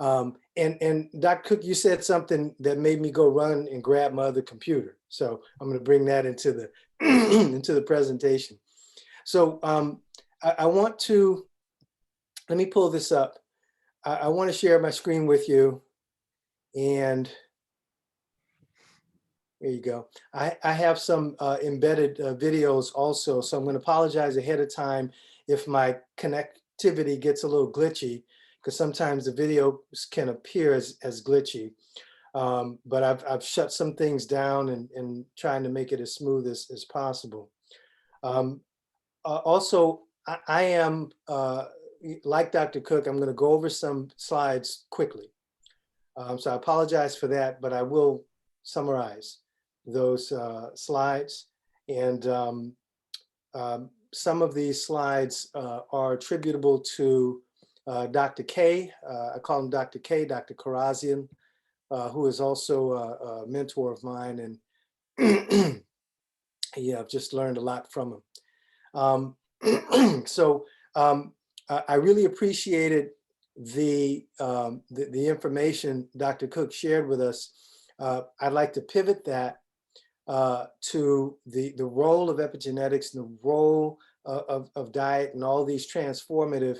And Dr. Cooke, you said something that made me go run and grab my other computer. So I'm going to bring that into the into the presentation. So I want to, let me pull this up. I want to share my screen with you. And there you go. I have some embedded videos also. So I'm going to apologize ahead of time if my connectivity gets a little glitchy, because sometimes the video can appear as glitchy. But I've shut some things down and trying to make it as smooth as possible. Also, I am, like Dr. Cooke, I'm going to go over some slides quickly. So I apologize for that, but I will summarize those slides. And some of these slides are attributable to Dr. K. I call him Dr. K, Dr. Karazian, who is also a mentor of mine. And yeah, I've just learned a lot from him. So I really appreciated the information Dr. Cooke shared with us. I'd like to pivot that to the role of epigenetics and the role of diet and all these transformative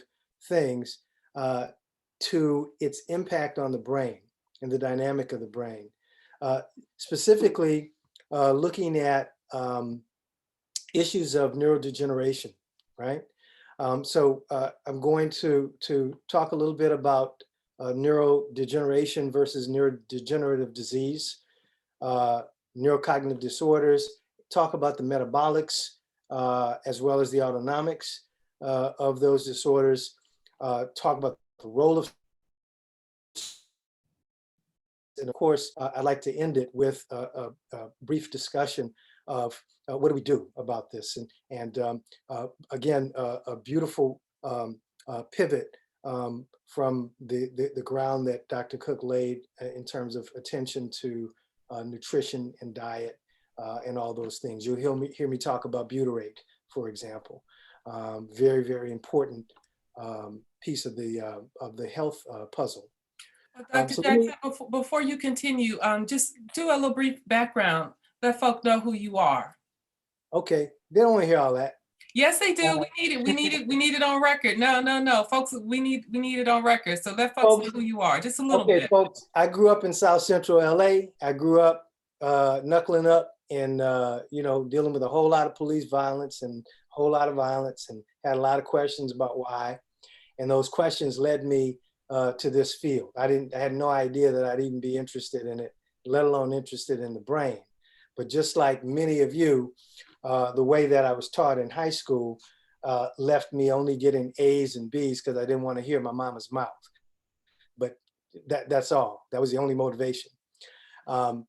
things to its impact on the brain and the dynamic of the brain. Specifically, looking at issues of neurodegeneration, right? So I'm going to talk a little bit about neurodegeneration versus neurodegenerative disease, neurocognitive disorders, talk about the metabolics as well as the autonomics of those disorders, talk about the role of, and of course, I'd like to end it with a brief discussion of what do we do about this? And again, a beautiful pivot from the ground that Dr. Cooke laid in terms of attention to nutrition and diet and all those things. You'll hear me talk about butyrate, for example. Very, very important piece of the health puzzle. Dr. So Jackson, before you continue, just do a little brief background. Let folk know who you are. Okay, they don't want to hear all that. Yes, they do. We need it. We need it. We need it on record. No, folks. We need it on record. So let folks know who you are. Just a little Okay, bit. folks, I grew up in South Central LA. I grew up knuckling up and, dealing with a whole lot of police violence and a whole lot of violence, and had a lot of questions about why. And those questions led me to this field. I had no idea that I'd even be interested in it, let alone interested in the brain. But just like many of you, the way that I was taught in high school left me only getting A's and B's because I didn't want to hear my mama's mouth. But that's all. That was the only motivation. At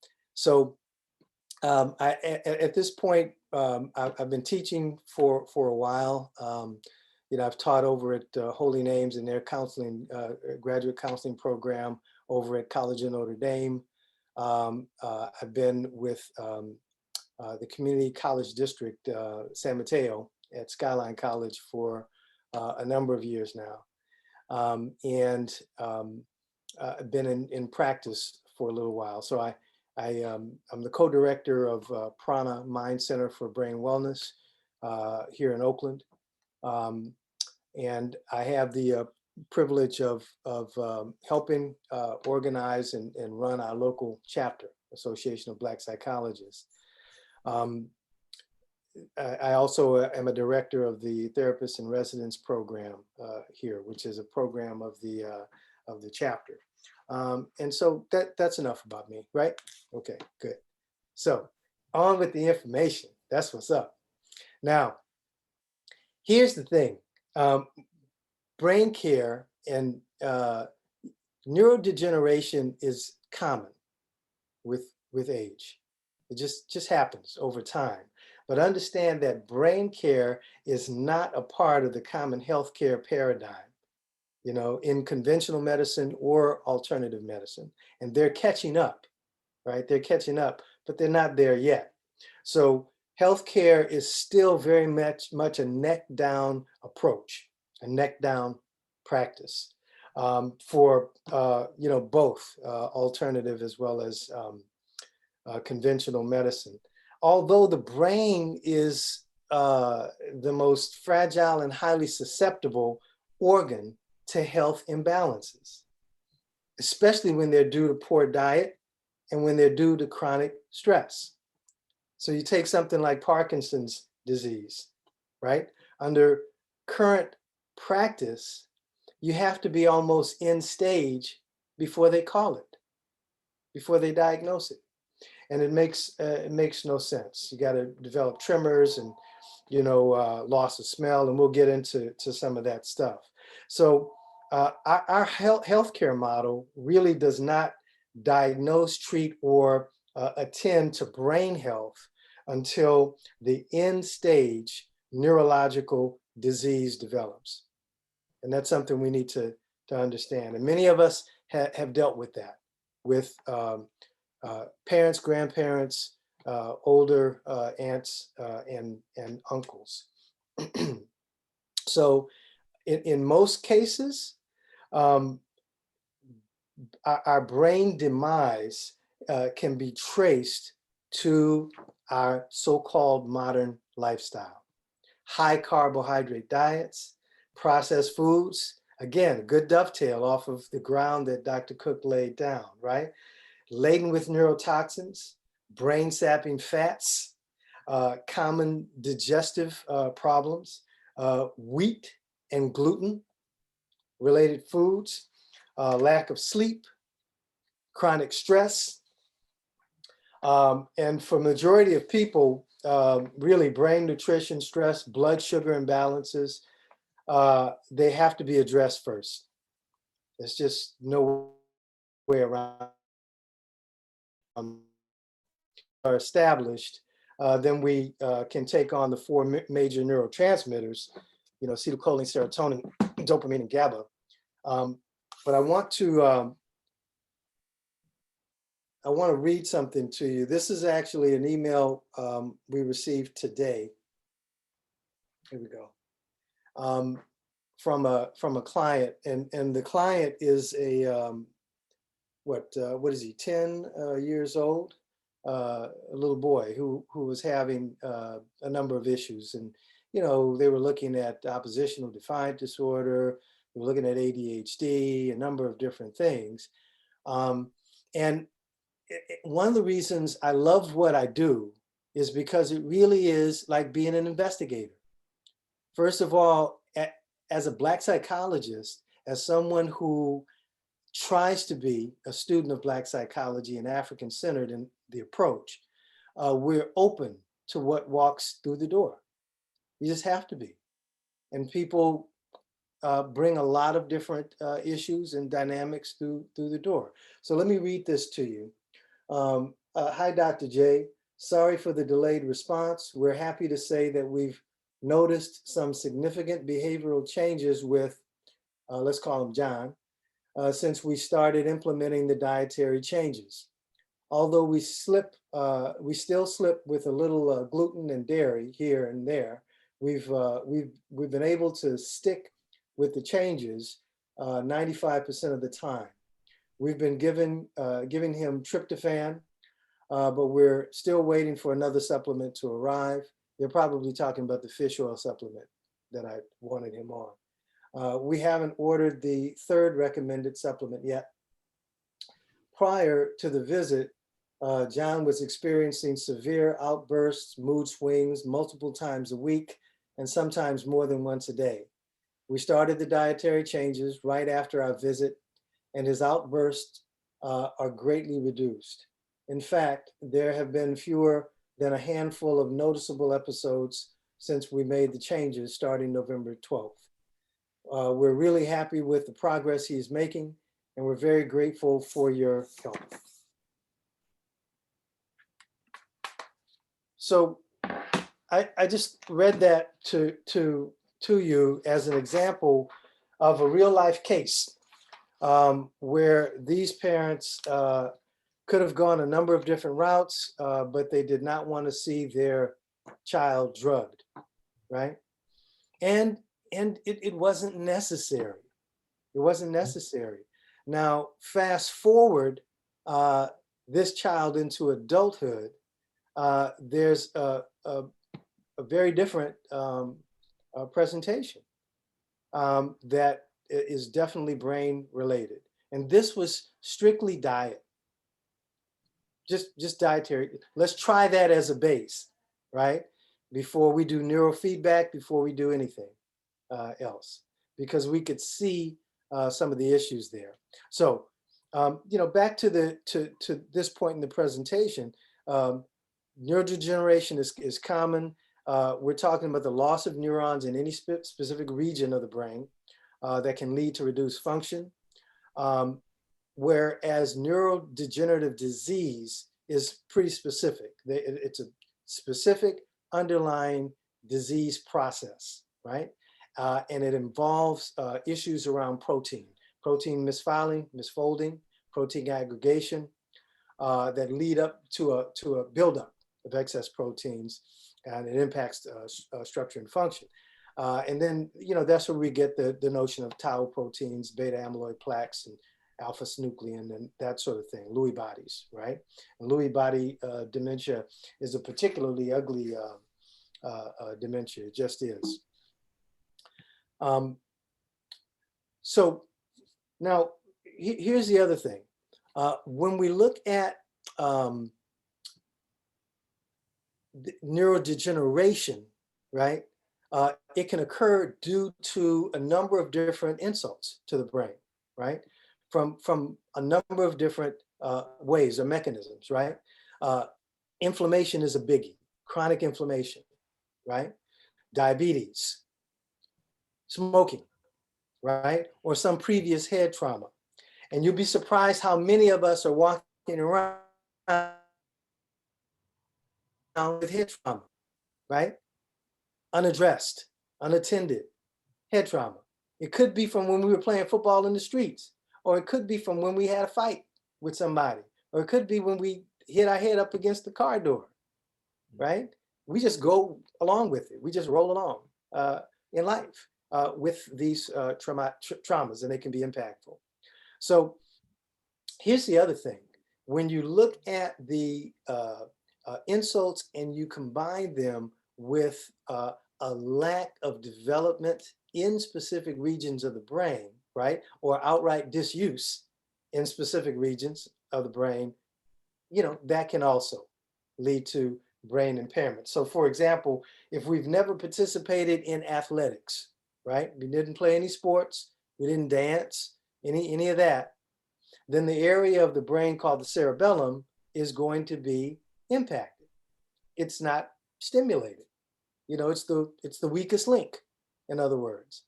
this point, I've been teaching for a while. I've taught over at Holy Names in their counseling, graduate counseling program over at College of Notre Dame. I've been with the Community College District, San Mateo at Skyline College for a number of years now. I've been in practice for a little while. So I'm the co-director of Prana Mind Center for Brain Wellness here in Oakland. And I have the privilege of helping organize and run our local chapter, Association of Black Psychologists. I also am a director of the Therapist in Residence program here, which is a program of the chapter. And so that's enough about me, right? Okay, good. So on with the information. That's what's up. Now, here's the thing. Brain care and neurodegeneration is common with age. It just happens over time. But understand that brain care is not a part of the common healthcare paradigm, in conventional medicine or alternative medicine. And they're catching up, right? They're catching up, but they're not there yet. So healthcare is still very much a neck down approach, a neck down practice for both alternative as well as conventional medicine. Although the brain is the most fragile and highly susceptible organ to health imbalances, especially when they're due to poor diet and when they're due to chronic stress. So you take something like Parkinson's disease, right? Under current practice, you have to be almost end stage before they call it, before they diagnose it. And it makes no sense. You got to develop tremors and, loss of smell, and we'll get into some of that stuff. So our healthcare model really does not diagnose, treat, or attend to brain health until the end stage neurological disease develops. And that's something we need to understand. And many of us have dealt with that, with parents, grandparents, older aunts and uncles. So in most cases, our brain demise can be traced to our so-called modern lifestyle. High carbohydrate diets, processed foods, again, a good dovetail off of the ground that Dr. Cooke laid down, right? Laden with neurotoxins, brain-sapping fats, common digestive problems, wheat and gluten-related foods, lack of sleep, chronic stress. And for majority of people, really brain nutrition, stress, blood sugar imbalances, they have to be addressed first. There's just no way around. Are established, then we can take on the four major neurotransmitters, acetylcholine, serotonin, dopamine, and GABA. But I want to read something to you. This is actually an email we received today. Here we go. From a client, and the client is a what is he, 10 years old, a little boy who was having a number of issues, and you know, they were looking at oppositional defiant disorder, they were looking at ADHD, a number of different things. And one of the reasons I love what I do is because it really is like being an investigator. First of all, as a Black psychologist, as someone who tries to be a student of Black psychology and African-centered in the approach, we're open to what walks through the door. You just have to be. And people bring a lot of different issues and dynamics through the door. So let me read this to you. Hi, Dr. J. Sorry for the delayed response. We're happy to say that we've noticed some significant behavioral changes with, let's call him John, since we started implementing the dietary changes. Although we still slip with a little gluten and dairy here and there, we've been able to stick with the changes 95% of the time. We've been giving him tryptophan, but we're still waiting for another supplement to arrive. They're probably talking about the fish oil supplement that I wanted him on. We haven't ordered the third recommended supplement yet. Prior to the visit, John was experiencing severe outbursts, mood swings multiple times a week, and sometimes more than once a day. We started the dietary changes right after our visit, and his outbursts are greatly reduced. In fact, there have been fewer than a handful of noticeable episodes since we made the changes starting November 12th. We're really happy with the progress he's making, and we're very grateful for your help. So I just read that to you as an example of a real life case where these parents could have gone a number of different routes, but they did not want to see their child drugged, right? And it wasn't necessary. It wasn't necessary. Now, fast forward this child into adulthood, there's a very different presentation that is definitely brain related. And this was strictly diet. Just dietary. Let's try that as a base, right? Before we do neurofeedback, before we do anything else, because we could see some of the issues there. So, back to this point in the presentation, neurodegeneration is common. We're talking about the loss of neurons in any specific region of the brain that can lead to reduced function. Whereas neurodegenerative disease is pretty specific. It's a specific underlying disease process, right? And it involves issues around protein misfiling, misfolding, protein aggregation that lead up to a buildup of excess proteins, and it impacts structure and function. And then, that's where we get the notion of tau proteins, beta amyloid plaques, and alpha-synuclein, and that sort of thing, Lewy bodies, right? And Lewy body dementia is a particularly ugly dementia, it just is. So now, here's the other thing. When we look at neurodegeneration, right? It can occur due to a number of different insults to the brain, right? From a number of different ways or mechanisms, right? Inflammation is a biggie, chronic inflammation, right? Diabetes, smoking, right? Or some previous head trauma. And you'll be surprised how many of us are walking around with head trauma, right? Unaddressed, unattended head trauma. It could be from when we were playing football in the streets, or it could be from when we had a fight with somebody, or it could be when we hit our head up against the car door, right? We just go along with it. We just roll along in life with these traumas, and they can be impactful. So here's the other thing. When you look at the insults and you combine them with a lack of development in specific regions of the brain, right? Or outright disuse in specific regions of the brain, you know, that can also lead to brain impairment. So for example, if we've never participated in athletics, right? We didn't play any sports, we didn't dance, any of that, then the area of the brain called the cerebellum is going to be impacted. It's not stimulated. You know, it's the weakest link, in other words.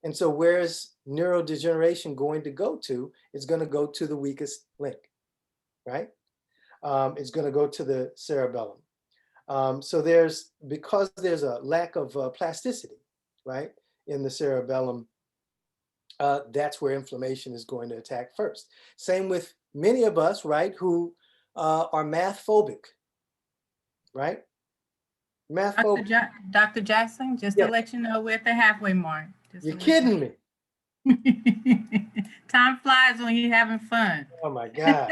And so where's neurodegeneration going to go to? It's going to go to the weakest link, right? It's going to go to the cerebellum. So because there's a lack of plasticity, right, in the cerebellum, that's where inflammation is going to attack first. Same with many of us, right, who are math phobic, right? Math phobic. Dr. Jackson, just to let you know, we're at the halfway mark. You're kidding me. Time flies when you're having fun. Oh my God.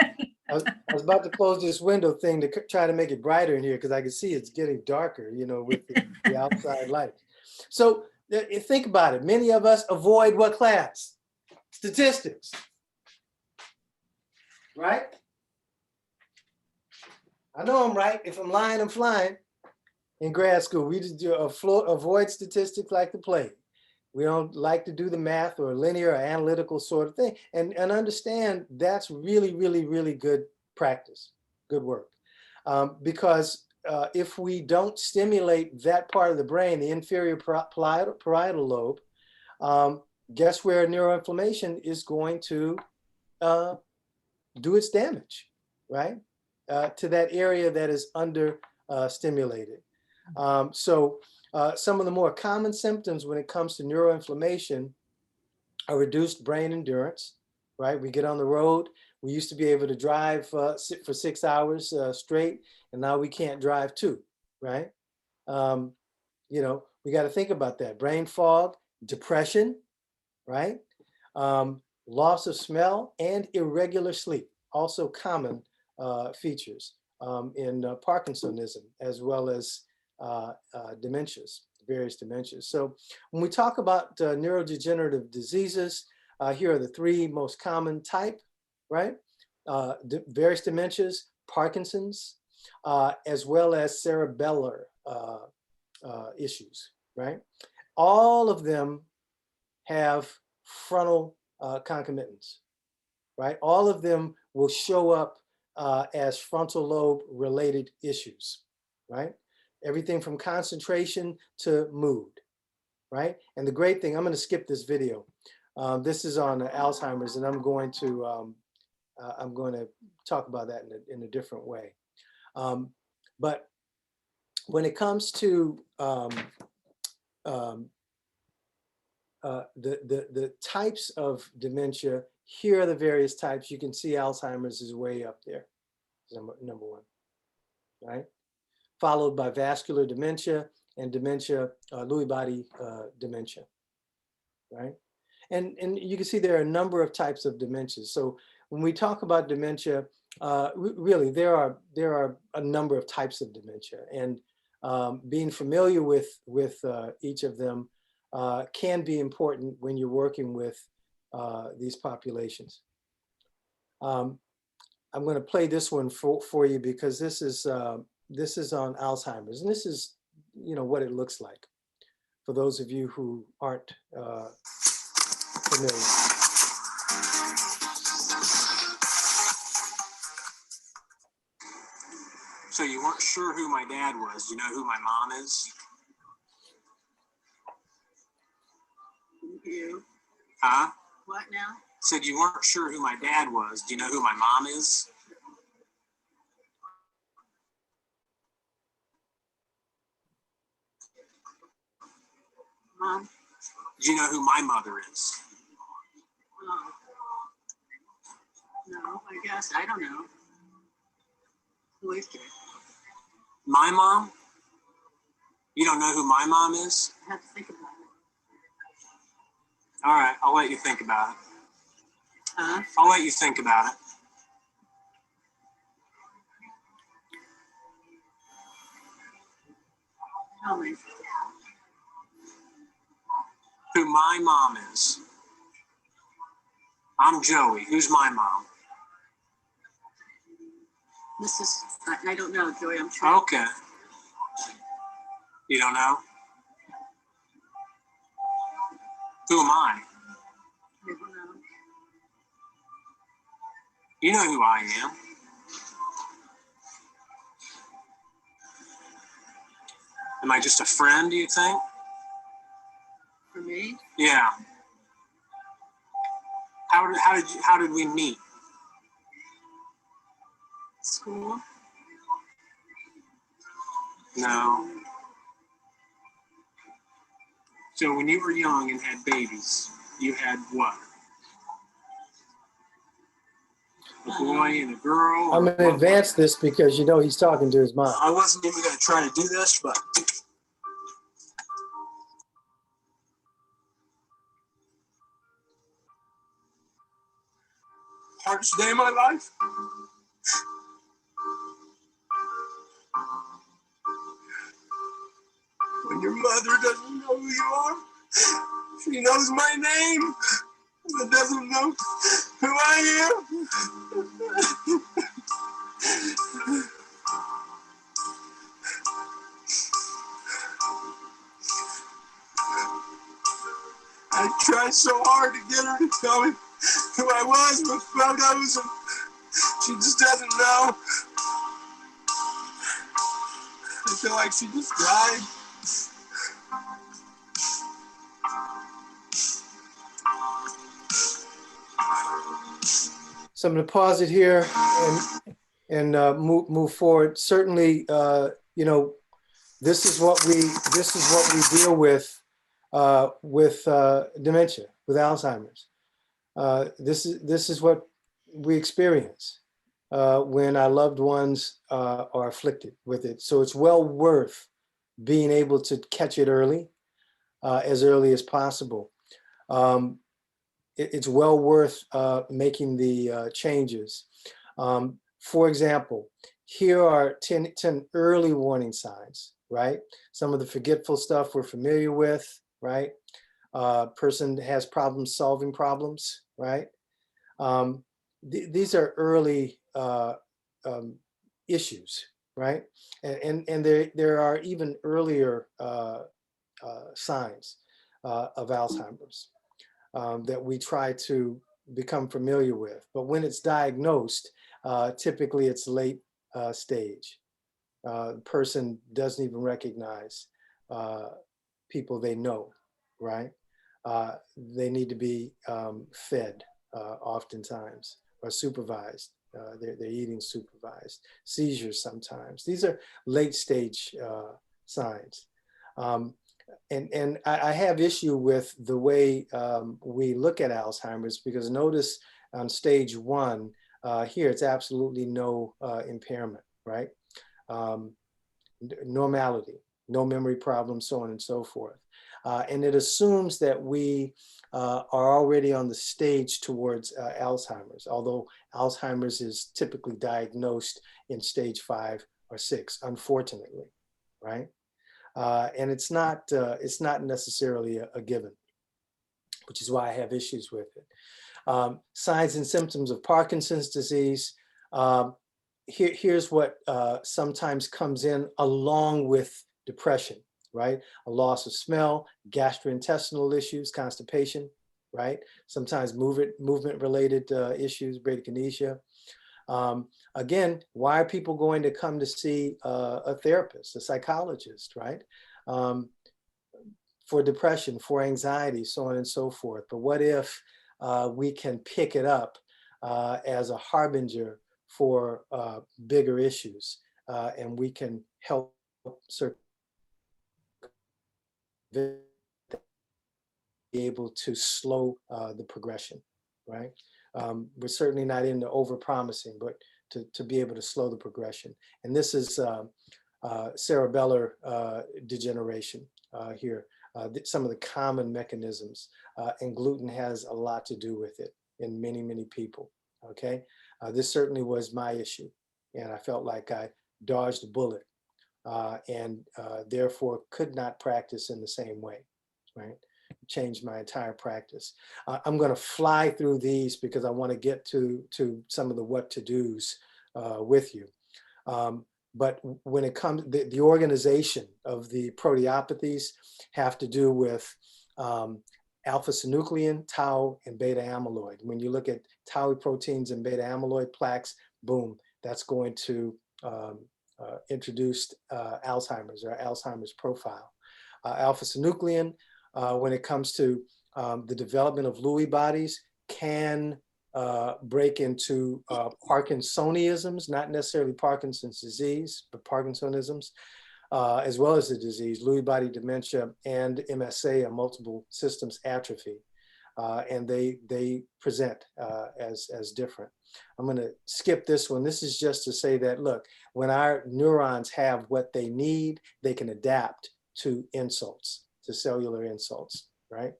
I was about to close this window thing to try to make it brighter in here because I can see it's getting darker, you know, with the outside light. So think about it. Many of us avoid what class? Statistics, right? I know I'm right. If I'm lying, I'm flying. In grad school, we just avoid statistics like the plague. We don't like to do the math or linear or analytical sort of thing. And understand that's really, really, really good practice, good work. Because if we don't stimulate that part of the brain, the inferior parietal lobe, guess where neuroinflammation is going to do its damage, right? To that area that is under stimulated. Some of the more common symptoms when it comes to neuroinflammation are reduced brain endurance, right? We get on the road. We used to be able to drive for 6 hours straight, and now we can't drive too, right? You know, we got to think about that. Brain fog, depression, right? Loss of smell and irregular sleep, also common features in Parkinsonism, as well as dementias, various dementias. So when we talk about neurodegenerative diseases, here are the three most common type, right? Various dementias, Parkinson's, as well as cerebellar issues, right? All of them have frontal concomitants, right? All of them will show up as frontal lobe related issues, right? Everything from concentration to mood, right? And the great thing, I'm going to skip this video. This is on Alzheimer's, and I'm going to talk about that in a different way. But when it comes to the types of dementia, here are the various types. You can see Alzheimer's is way up there, number one, right? Followed by vascular dementia and dementia, Lewy body dementia, right? And you can see there are a number of types of dementias. So when we talk about dementia, really there are a number of types of dementia, and being familiar with each of them can be important when you're working with these populations. I'm going to play this one for you because this is on Alzheimer's, and this is, you know, what it looks like for those of you who aren't familiar. So you weren't sure who my dad was. Do you know who my mom is? You. Huh? What now? Said you weren't sure who my dad was. Do you know who my mom is? Mom? Do you know who my mother is? Oh. No, I guess. I don't know. Who is it? My mom? You don't know who my mom is? I have to think about it. All right, I'll let you think about it. Huh? I'll let you think about it. Tell me. who my mom is? I'm Joey. Who's my mom? I don't know, Joey. I'm trying. Okay. You don't know? Who am I? I don't know. You know who I am. Am I just a friend, do you think? For me, Yeah. How did we meet? school. No. So when you were young and had babies, you had what? A boy and a girl? I'm or going to what? advance this because you know he's talking to his mom. I wasn't even going to try to do this, but hardest day of my life. When your mother doesn't know who you are, she knows my name, but doesn't know who I am. I tried so hard to get her to tell me who I was with photos, and she just doesn't know. I feel like she just died. So I'm going to pause it here and move forward. Certainly, you know, this is what we deal with dementia, with Alzheimer's. This is what we experience when our loved ones are afflicted with it. So it's well worth being able to catch it early as possible. It's well worth making the changes. For example, here are 10 early warning signs, right? Some of the forgetful stuff we're familiar with, right? Person has problems solving problems, right? These are early issues, right? And there are even earlier signs of Alzheimer's that we try to become familiar with. But when it's diagnosed, typically it's late stage. The person doesn't even recognize people they know, right? They need to be fed oftentimes or supervised. They're eating supervised. Seizures sometimes. These are late stage signs. And I have issue with the way we look at Alzheimer's, because notice on stage 1, here it's absolutely no impairment, right? Normality, no memory problems, so on and so forth. And it assumes that we are already on the stage towards Alzheimer's, although Alzheimer's is typically diagnosed in stage 5 or 6, unfortunately, right? And it's not necessarily a given, which is why I have issues with it. Signs and symptoms of Parkinson's disease. Here's what sometimes comes in along with depression, right? A loss of smell, gastrointestinal issues, constipation, right? Sometimes movement-related issues, bradykinesia. Again, why are people going to come to see a therapist, a psychologist, right? For depression, for anxiety, so on and so forth. But what if we can pick it up as a harbinger for bigger issues, and we can help be able to slow the progression, right? We're certainly not into over-promising, but to be able to slow the progression. And this is cerebellar degeneration here. Some of the common mechanisms, and gluten has a lot to do with it in many, many people, okay? This certainly was my issue, and I felt like I dodged a bullet and therefore could not practice in the same way, right? changed my entire practice. I'm going to fly through these because I want to get to some of the what to do's with you. But when it comes, the organization of the proteopathies have to do with alpha-synuclein, tau, and beta amyloid. When you look at tau proteins and beta amyloid plaques, boom, that's going to introduce Alzheimer's or Alzheimer's profile. Alpha-synuclein, when it comes to the development of Lewy bodies, can break into Parkinsonisms, not necessarily Parkinson's disease, but Parkinsonisms, as well as the disease, Lewy body dementia and MSA, multiple systems atrophy. And they present as different. I'm going to skip this one. This is just to say that, look, when our neurons have what they need, they can adapt to insults, to cellular insults, right?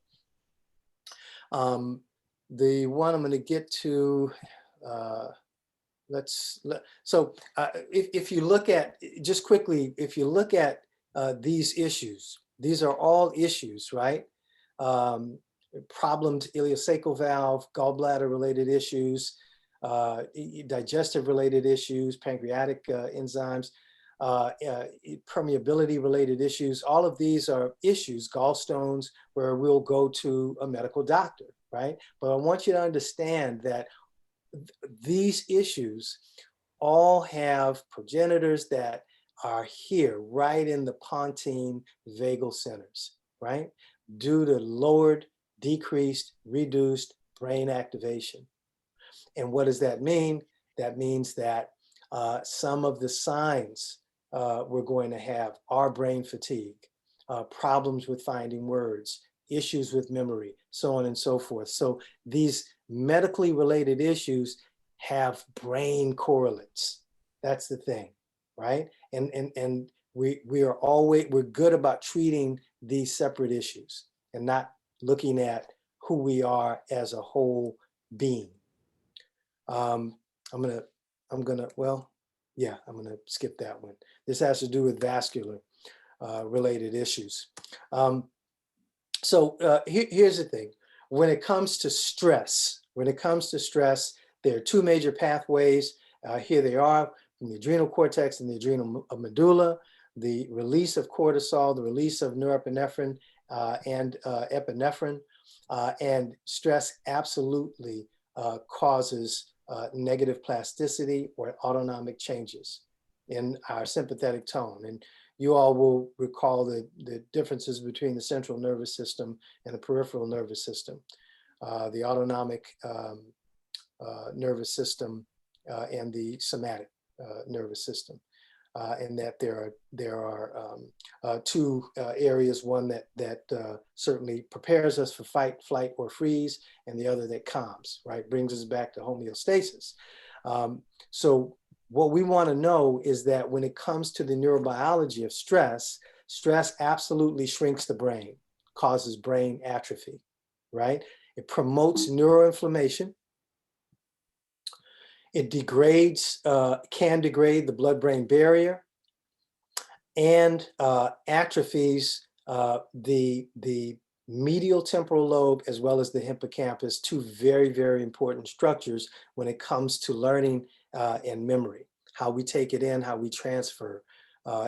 The one I'm going to get to, if you look at, just quickly, if you look at these issues, these are all issues, right? Problemed ileocecal valve, gallbladder related issues, digestive related issues, pancreatic enzymes, permeability related issues. All of these are issues, gallstones, where we'll go to a medical doctor, right? But I want you to understand that these issues all have progenitors that are here, right in the pontine vagal centers, right? Due to lowered, decreased, reduced brain activation. And what does that mean? That means that some of the signs we're going to have are brain fatigue, problems with finding words, issues with memory, so on and so forth. So these medically related issues have brain correlates. That's the thing, right? And we're good about treating these separate issues and not looking at who we are as a whole being. I'm gonna skip that one. This has to do with vascular related issues. Here's the thing. When it comes to stress, there are two major pathways. Here they are, from the adrenal cortex and the adrenal medulla, the release of cortisol, the release of norepinephrine and epinephrine, and stress absolutely causes negative plasticity or autonomic changes in our sympathetic tone. And you all will recall the differences between the central nervous system and the peripheral nervous system. The autonomic nervous system and the somatic nervous system. And that there are two areas, one that certainly prepares us for fight, flight, or freeze, and the other that calms, right? Brings us back to homeostasis. So what we want to know is that when it comes to the neurobiology of stress, stress absolutely shrinks the brain, causes brain atrophy, right? It promotes neuroinflammation. It degrades, can degrade the blood-brain barrier, and atrophies the medial temporal lobe as well as the hippocampus, two very, very important structures when it comes to learning and memory, how we take it in, how we transfer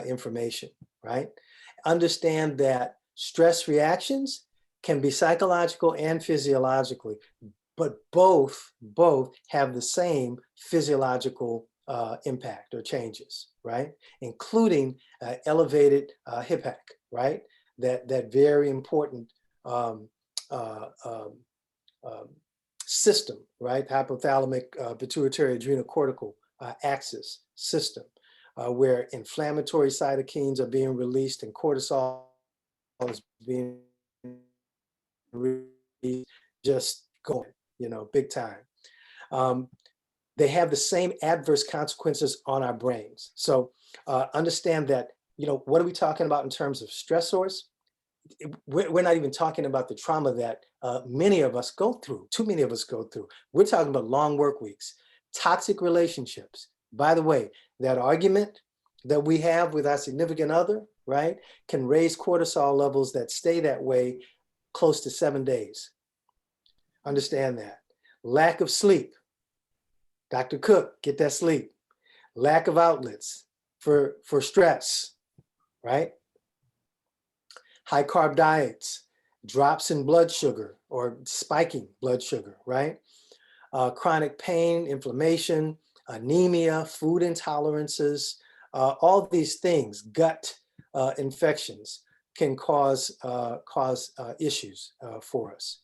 information, right? Understand that stress reactions can be psychological and physiologically, but both have the same physiological impact or changes, right? Including elevated HIPAC, right? That very important system, right? Hypothalamic pituitary adrenocortical axis system, where inflammatory cytokines are being released and cortisol is being released, just going, big time. They have the same adverse consequences on our brains. So understand that, what are we talking about in terms of stressors? We're not even talking about the trauma that many of us go through, too many of us go through. We're talking about long work weeks, toxic relationships. By the way, that argument that we have with our significant other, right, can raise cortisol levels that stay that way close to 7 days. Understand that. Lack of sleep. Dr. Cooke, get that sleep. Lack of outlets for stress, right? High carb diets, drops in blood sugar or spiking blood sugar, right? Chronic pain, inflammation, anemia, food intolerances, all these things, gut infections can cause issues for us.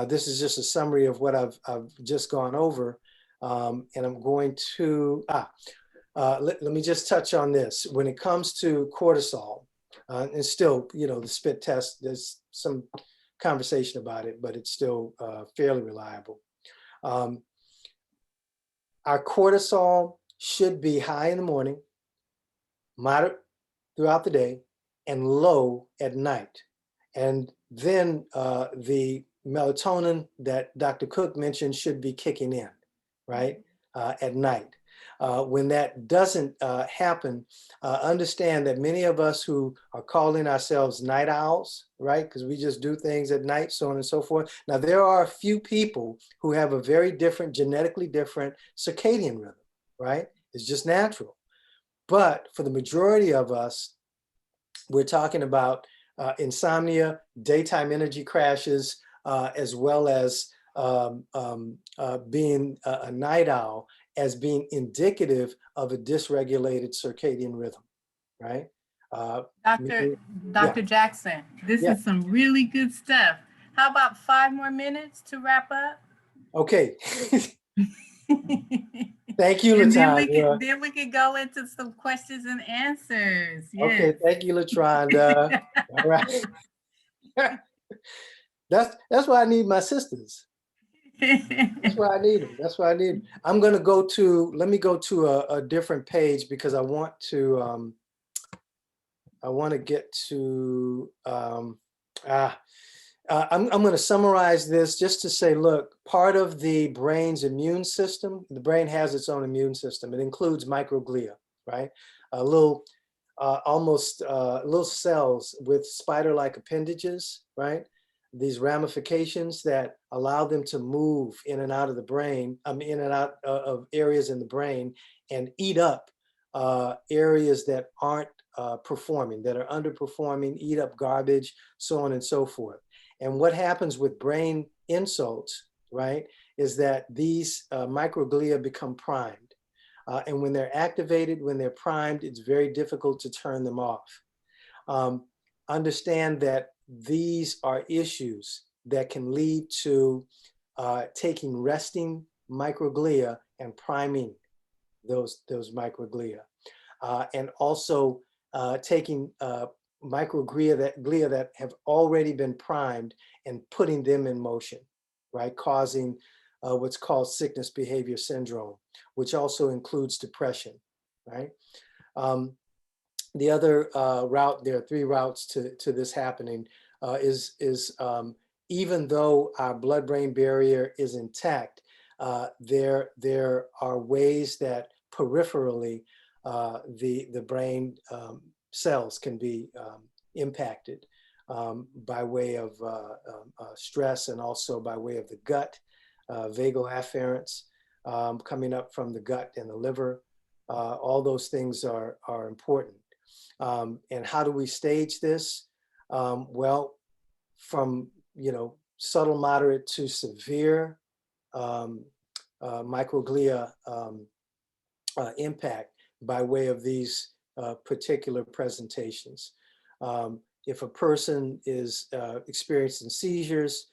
This is just a summary of what I've just gone over, and I'm going to, let me just touch on this. When it comes to cortisol, and still, you know, the spit test, there's some conversation about it, but it's still fairly reliable. Our cortisol should be high in the morning, moderate throughout the day, and low at night. And then the melatonin that Dr. Cooke mentioned should be kicking in, right, at night. When that doesn't happen, understand that many of us who are calling ourselves night owls, right, because we just do things at night, so on and so forth. Now, there are a few people who have a very different, genetically different circadian rhythm, right? It's just natural. But for the majority of us, we're talking about insomnia, daytime energy crashes, as well as being a night owl, as being indicative of a dysregulated circadian rhythm, right? Dr. Jackson, this is some really good stuff. How about 5 more minutes to wrap up? Okay. Thank you, LaTonda. Then we can go into some questions and answers. Yes. Okay, thank you, LaTonda. All right. That's why I need my sisters. That's why I need them. That's why I need them. I'm going to go to, let me go to a different page because I want to get to, I'm going to summarize this just to say, look, part of the brain's immune system, the brain has its own immune system. It includes microglia, right? Little cells with spider-like appendages, right? These ramifications that allow them to move in and out of the brain, in and out of areas in the brain and eat up areas that aren't performing, that are underperforming, eat up garbage, so on and so forth. And what happens with brain insults, right, is that these microglia become primed. And when they're activated, when they're primed, it's very difficult to turn them off. Understand that these are issues that can lead to taking resting microglia and priming those microglia. And also taking microglia that have already been primed and putting them in motion, right? Causing what's called sickness behavior syndrome, which also includes depression, right? The other route, there are 3 routes to this happening, is even though our blood-brain barrier is intact, there are ways that peripherally the brain cells can be impacted by way of stress and also by way of the gut, vagal afferents coming up from the gut and the liver. All those things are important. And how do we stage this? Well, from, you know, subtle, moderate to severe microglia impact by way of these particular presentations. If a person is experiencing seizures,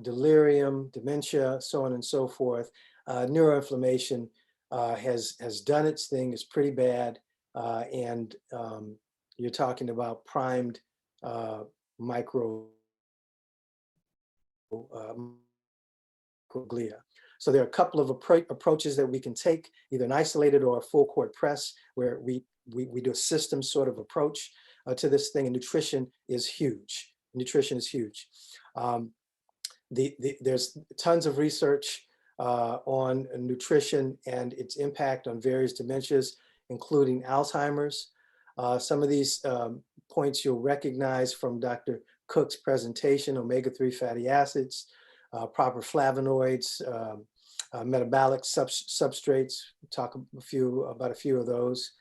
delirium, dementia, so on and so forth, neuroinflammation has done its thing, is pretty bad, and you're talking about primed microglia. So there are a couple of approaches that we can take, either an isolated or a full court press, where we do a system sort of approach to this thing, and nutrition is huge. Nutrition is huge. There's tons of research on nutrition and its impact on various dementias, including Alzheimer's. Some of these points you'll recognize from Dr. Cooke's presentation, omega-3 fatty acids, proper flavonoids, metabolic substrates. We'll talk about a few of those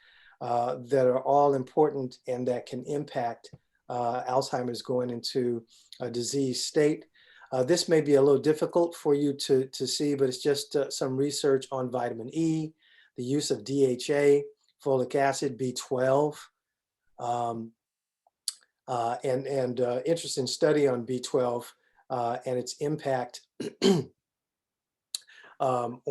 that are all important and that can impact Alzheimer's going into a disease state. This may be a little difficult for you to see, but it's just some research on vitamin E, the use of DHA, folic acid, B12, and interesting study on B12 and its impact on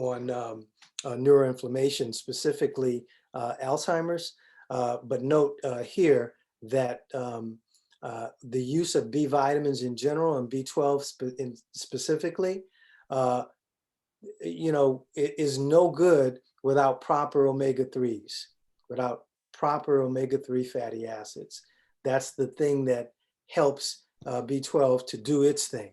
neuroinflammation, specifically Alzheimer's. But note here that the use of B vitamins in general and B12 specifically, is no good without proper omega-3s, without proper omega-3 fatty acids. That's the thing that helps B12 to do its thing.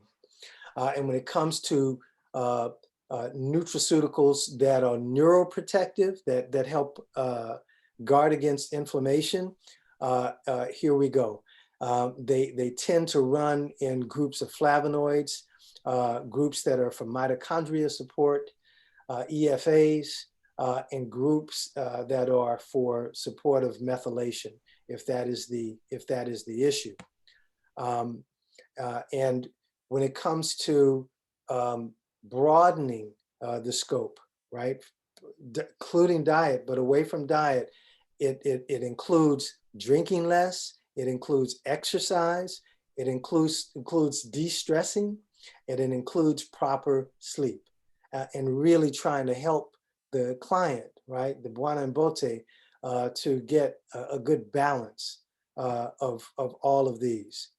And when it comes to nutraceuticals that are neuroprotective, that help guard against inflammation, here we go. They tend to run in groups of flavonoids, groups that are for mitochondria support, EFAs, and groups that are for support of methylation, if that is the issue. And when it comes to broadening the scope, right, including diet, but away from diet, it includes drinking less, it includes exercise, it includes de-stressing, and it includes proper sleep, and really trying to help the client, right, the buona and bote, to get a good balance of all of these.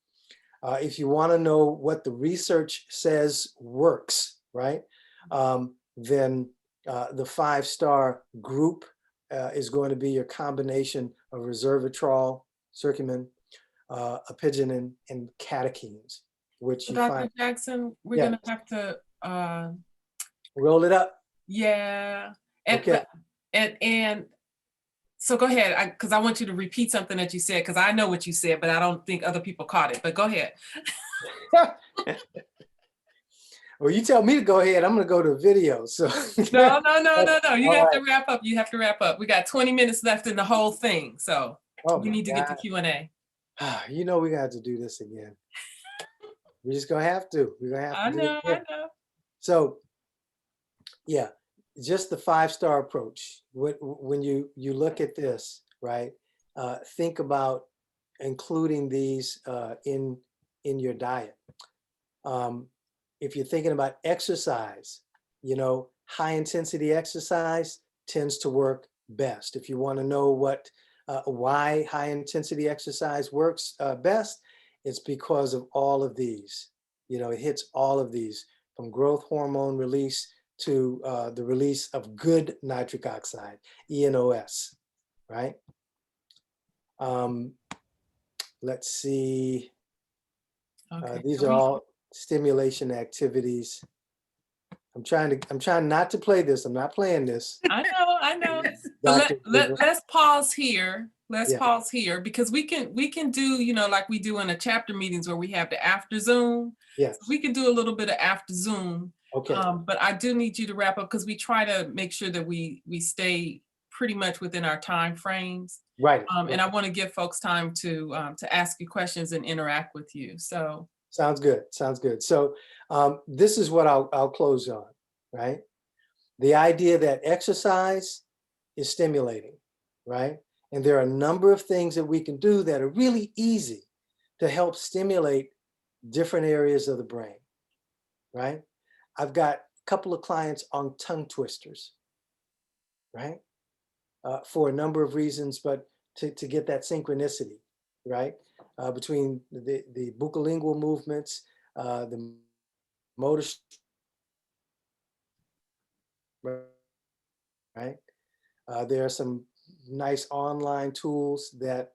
If you want to know what the research says works, right, then the 5-star group is going to be your combination of resveratrol, curcumin, epigenin, and catechins, which you Dr. find. Jackson, we're Yeah. gonna have to Roll it up. yeah. And, Okay. and so go ahead, because I want you to repeat something that you said, because I know what you said, but I don't think other people caught it. But go ahead. Well, you tell me to go ahead. I'm going to go to video. So No. You All have right. to wrap up. You have to wrap up. We got 20 minutes left in the whole thing, so we my need to get to God. Q&A. You know we're going to have to do this again. We're just going to have to. We're going to have to do it again. I know. So, yeah, just the 5-star approach. When you look at this, right, think about including these in your diet. If you're thinking about exercise, high intensity exercise tends to work best. If you want to know why high intensity exercise works best, it's because of all of these. It hits all of these, from growth hormone release to the release of good nitric oxide, ENOS, right? Let's see. Okay. These are all stimulation activities. I'm trying not to play this. I'm not playing this. I know. So let's pause here. Let's pause here, because we can do, like we do in the chapter meetings where we have the after Zoom. Yes. So we can do a little bit of after Zoom. Okay. But I do need you to wrap up, because we try to make sure that we stay pretty much within our time frames. Right. And I want to give folks time to ask you questions and interact with you. So sounds good. Sounds good. So this is what I'll close on, right? The idea that exercise is stimulating, right? And there are a number of things that we can do that are really easy to help stimulate different areas of the brain, right? I've got a couple of clients on tongue twisters, right? For a number of reasons, but to get that synchronicity, right? Between the buccolingual movements, the motor, right? There are some nice online tools that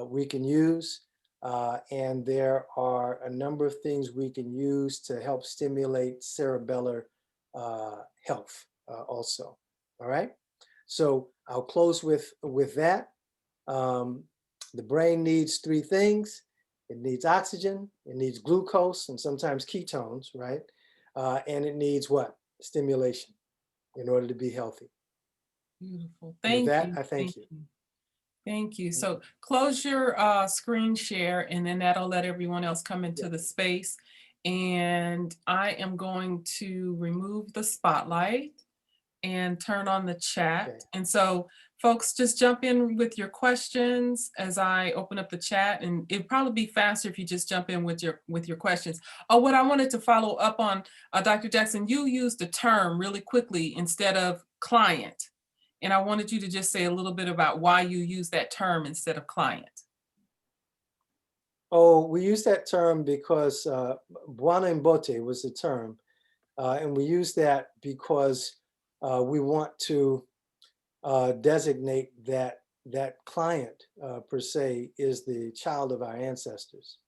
we can use, and there are a number of things we can use to help stimulate cerebellar health also. All right. So I'll close with that. The brain needs 3 things. It needs oxygen, it needs glucose and sometimes ketones, right? And it needs what? Stimulation in order to be healthy. Beautiful. And with Thank that, you. I thank you. Thank you. So close your screen share, and then that'll let everyone else come into the space. And I am going to remove the spotlight and turn on the chat. Okay. And so folks, just jump in with your questions as I open up the chat, and it'd probably be faster if you just jump in with your questions. Oh, what I wanted to follow up on, Dr. Jackson, you used the term really quickly instead of client. And I wanted you to just say a little bit about why you use that term instead of client. Oh, we use that term because buona imbote was the term. And we use that because we want to designate that client per se is the child of our ancestors.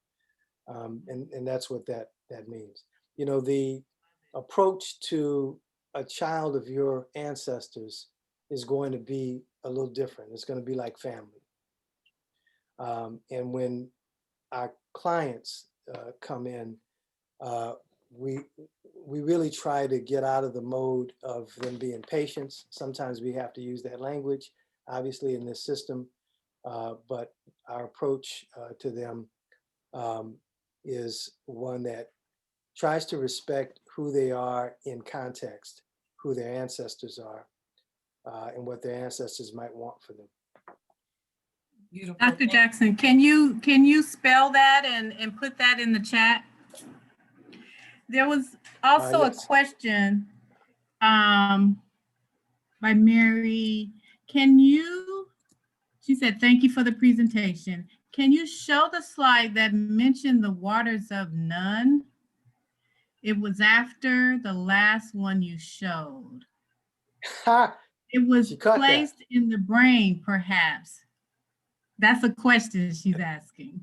And that's what that means. You know, the approach to a child of your ancestors is going to be a little different. It's going to be like family. And when our clients come in, we really try to get out of the mode of them being patients. Sometimes we have to use that language, obviously, in this system. But our approach to them is one that tries to respect who they are in context, who their ancestors are, and what their ancestors might want for them. Beautiful. Dr. Jackson, can you spell that and put that in the chat? There was also Yes. a question by Mary. She said, thank you for the presentation. Can you show the slide that mentioned the waters of none? It was after the last one you showed. Ha! It was She caught that. placed in the brain, perhaps. That's a question she's asking.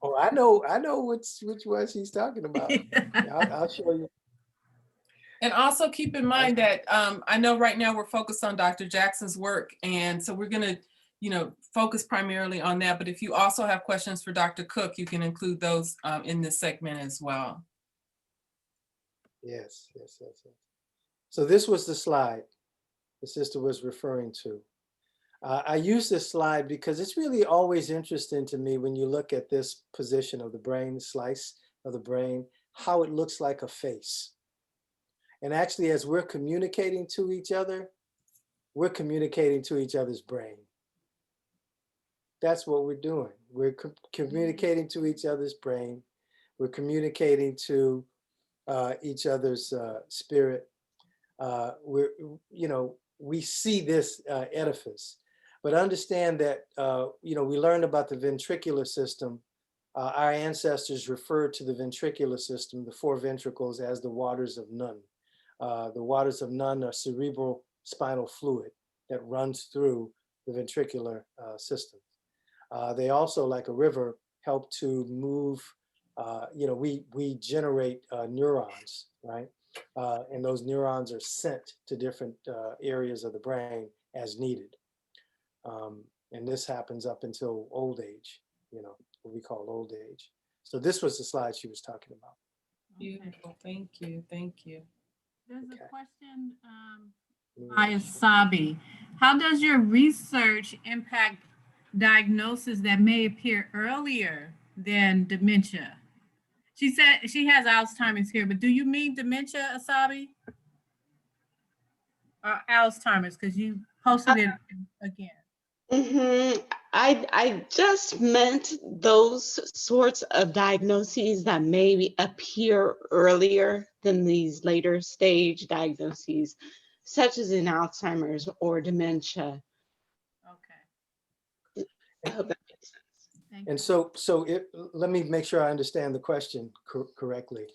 Oh, I know which one she's talking about. I'll show you. And also keep in mind that I know right now we're focused on Dr. Jackson's work, and so we're going to, focus primarily on that. But if you also have questions for Dr. Cooke, you can include those in this segment as well. Yes. So this was the slide the sister was referring to. I use this slide because it's really always interesting to me when you look at this position of the brain, slice of the brain, how it looks like a face. And actually, as we're communicating to each other, we're communicating to each other's brain. That's what we're doing. We're communicating to each other's brain. We're communicating to each other's spirit. We see this edifice, but understand that, we learned about the ventricular system. Our ancestors referred to the ventricular system, the four ventricles, as the waters of none. The waters of none are cerebral spinal fluid that runs through the ventricular system. They also, like a river, help to move. We generate neurons, right? And those neurons are sent to different areas of the brain as needed. And this happens up until old age, what we call old age. So this was the slide she was talking about. Beautiful. Thank you. There's a question by Asabi. How does your research impact diagnosis that may appear earlier than dementia? She said she has Alzheimer's here, but do you mean dementia, Asabi? Or Alzheimer's, because you posted it again. I just meant those sorts of diagnoses that maybe appear earlier than these later stage diagnoses, such as in Alzheimer's or dementia. Okay. I hope that makes sense. And so let me make sure I understand the question correctly.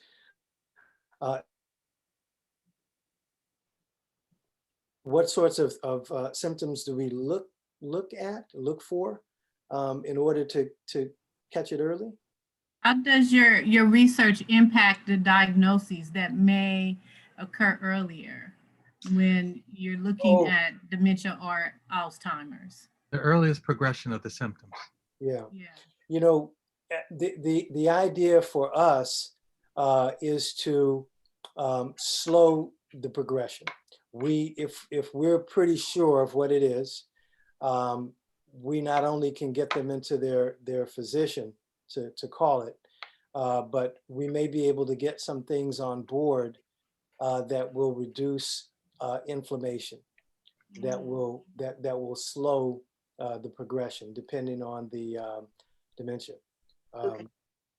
What sorts of symptoms do we look for in order to catch it early? How does your research impact the diagnoses that may occur earlier when you're looking at dementia or Alzheimer's? The earliest progression of the symptoms. Yeah. Yeah. the idea for us is to slow the progression. If we're pretty sure of what it is, we not only can get them into their physician to call it, but we may be able to get some things on board that will reduce inflammation, that will slow the progression depending on the dementia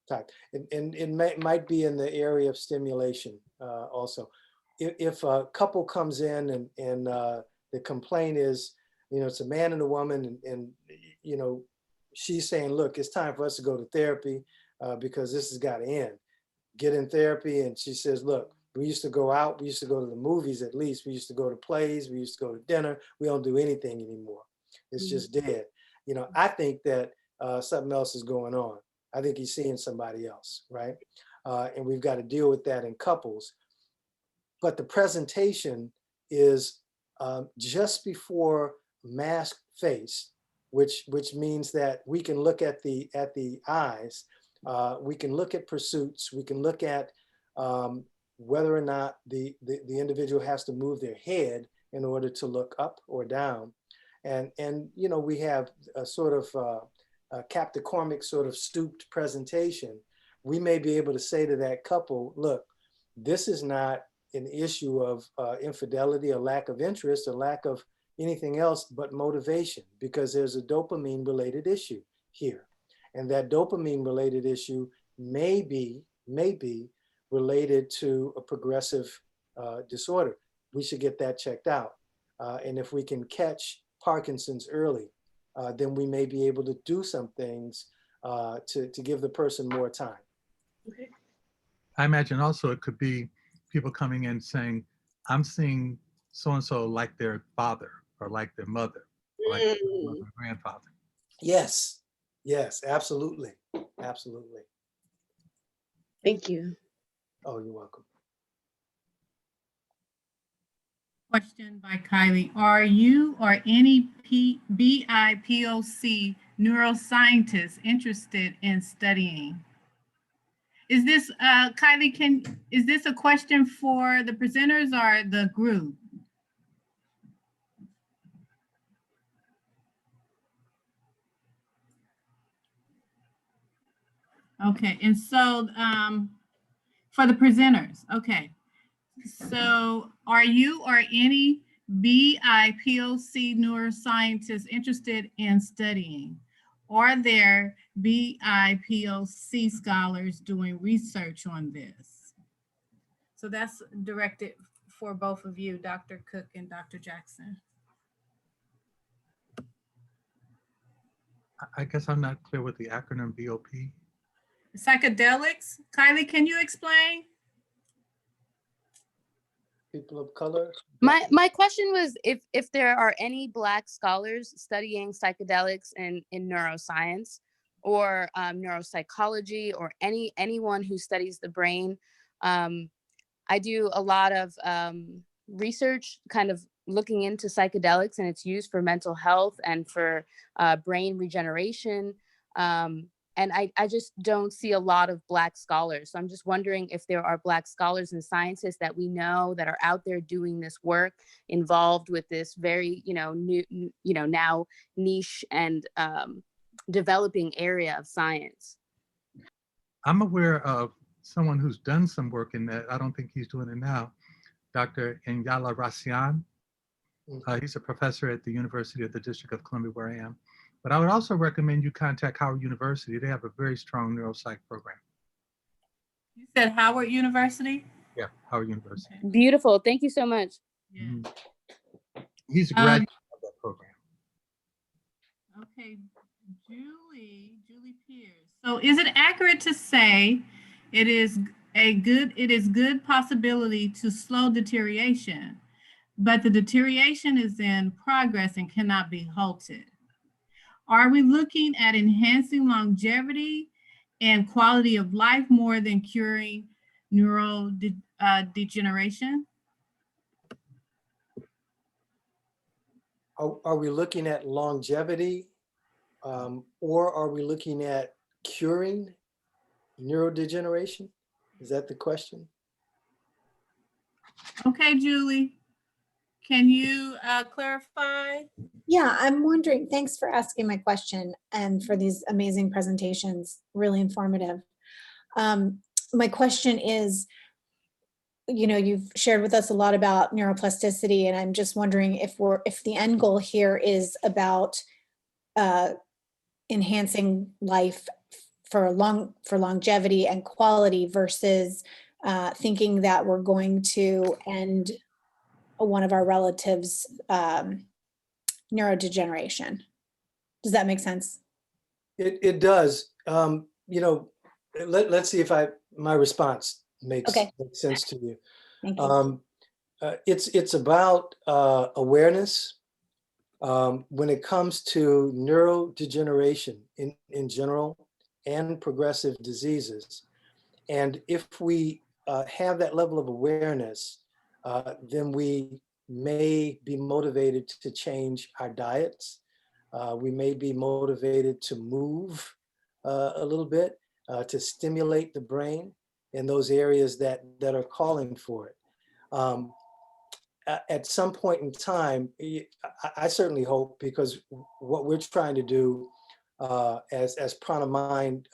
type. And it might be in the area of stimulation also. If a couple comes in and the complaint is, it's a man and a woman, and she's saying, look, it's time for us to go to therapy because this has got to end. Get in therapy. And she says, look, we used to go out. We used to go to the movies at least. We used to go to plays. We used to go to dinner. We don't do anything anymore. It's just dead. I think that something else is going on. I think he's seeing somebody else, right? And we've got to deal with that in couples. But the presentation is just before mask face, which means that we can look at the eyes, we can look at pursuits, we can look at whether or not the individual has to move their head in order to look up or down, and we have a sort of a capticormic sort of stooped presentation. We may be able to say to that couple, look, this is not an issue of infidelity or lack of interest or lack of anything else but motivation, because there's a dopamine related issue here. And that dopamine related issue may be related to a progressive disorder. We should get that checked out. And if we can catch Parkinson's early, then we may be able to do some things to give the person more time. Okay. I imagine also it could be people coming in saying, I'm seeing so-and-so like their father or like their mother, or like their grandfather. Yes, absolutely. Absolutely. Thank you. Oh, you're welcome. Question by Kylie. Are you or any BIPOC neuroscientists interested in studying? Is this, Kylie, is this a question for the presenters or the group? Okay, and so for the presenters, okay. So are you or any BIPOC neuroscientists interested in studying? Are there BIPOC scholars doing research on this? So that's directed for both of you, Dr. Cooke and Dr. Jackson. I guess I'm not clear with the acronym BOP. Psychedelics, Kylie, can you explain? People of color. My question was if there are any Black scholars studying psychedelics in neuroscience or neuropsychology, or anyone who studies the brain. I do a lot of research kind of looking into psychedelics and its use for mental health and for brain regeneration. And I just don't see a lot of Black scholars. So I'm just wondering if there are Black scholars and scientists that we know that are out there doing this work, involved with this very, new, now niche and developing area of science. I'm aware of someone who's done some work in that. I don't think he's doing it now. Dr. Nyala Rasian. He's a professor at the University of the District of Columbia, where I am. But I would also recommend you contact Howard University. They have a very strong neuropsych program. You said Howard University? Yeah, Howard University. Okay. Beautiful. Thank you so much. Yeah. He's a graduate of that program. Okay, Julie Pierce. So is it accurate to say it is good possibility to slow deterioration, but the deterioration is in progress and cannot be halted? Are we looking at enhancing longevity and quality of life more than curing neurodegeneration? Are we looking at longevity, or are we looking at curing neurodegeneration? Is that the question? Okay, Julie, can you clarify? Yeah, I'm wondering, thanks for asking my question and for these amazing presentations, really informative. My question is, you've shared with us a lot about neuroplasticity, and I'm just wondering if the end goal here is about enhancing life for longevity and quality versus thinking that we're going to end one of our relatives' neurodegeneration. Does that make sense? It does. Let's see if my response makes sense to you. Thank you. It's about awareness when it comes to neurodegeneration in general and progressive diseases. And if we have that level of awareness, then we may be motivated to change our diets. We may be motivated to move a little bit, to stimulate the brain in those areas that are calling for it. At some point in time, I certainly hope, because what we're trying to do as Prana Mind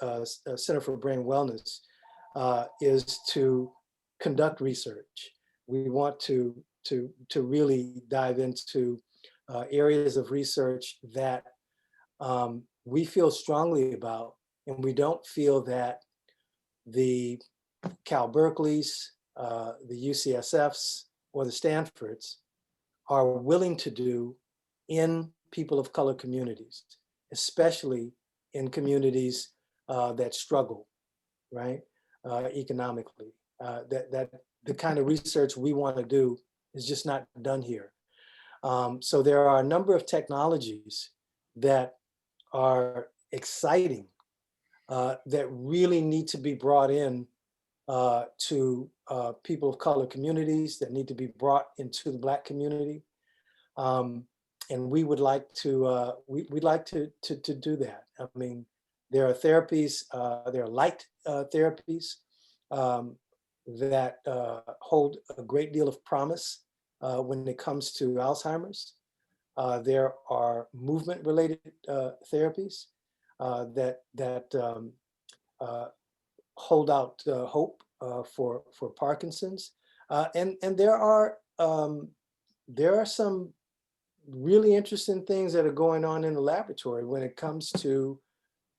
Center for Brain Wellness is to conduct research. We want to really dive into areas of research that we feel strongly about, and we don't feel that the Cal Berkeley's, the UCSFs, or the Stanfords are willing to do in people of color communities, especially in communities that struggle, right, economically. That the kind of research we want to do is just not done here. So there are a number of technologies that are exciting that really need to be brought in to people of color communities, that need to be brought into the Black community, and we would like to we'd like to do that. I mean, there are therapies, there are light therapies that hold a great deal of promise when it comes to Alzheimer's. There are movement-related therapies that hold out hope for Parkinson's, and there are some really interesting things that are going on in the laboratory when it comes to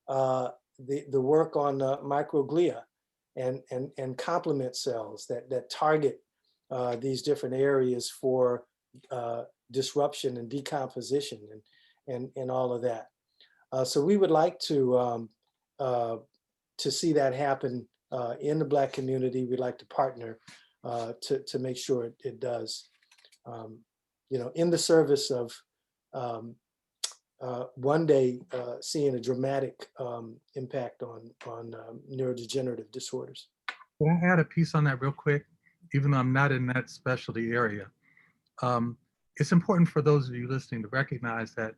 the work on microglia and complement cells that target these different areas for disruption and decomposition and all of that. So we would like to see that happen in the Black community. We'd like to partner to make sure it does, in the service of one day seeing a dramatic impact on neurodegenerative disorders. Can I add a piece on that real quick? Even though I'm not in that specialty area. It's important for those of you listening to recognize that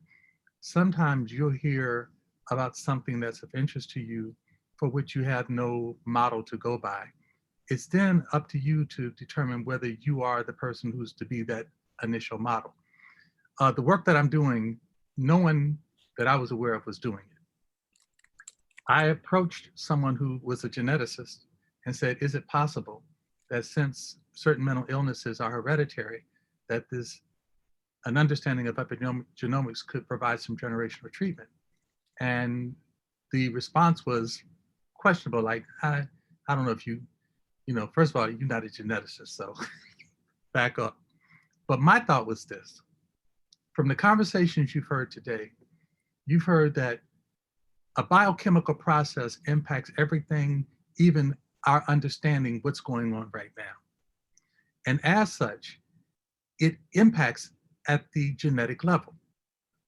sometimes you'll hear about something that's of interest to you for which you have no model to go by. It's then up to you to determine whether you are the person who's to be that initial model. The work that I'm doing, no one that I was aware of was doing it. I approached someone who was a geneticist and said, is it possible that since certain mental illnesses are hereditary, that an understanding of epigenomics could provide some generational treatment? And the response was questionable, like, I don't know if first of all, you're not a geneticist, so back up. But my thought was this: from the conversations you've heard today, you've heard that a biochemical process impacts everything, even our understanding what's going on right now. And as such, it impacts at the genetic level.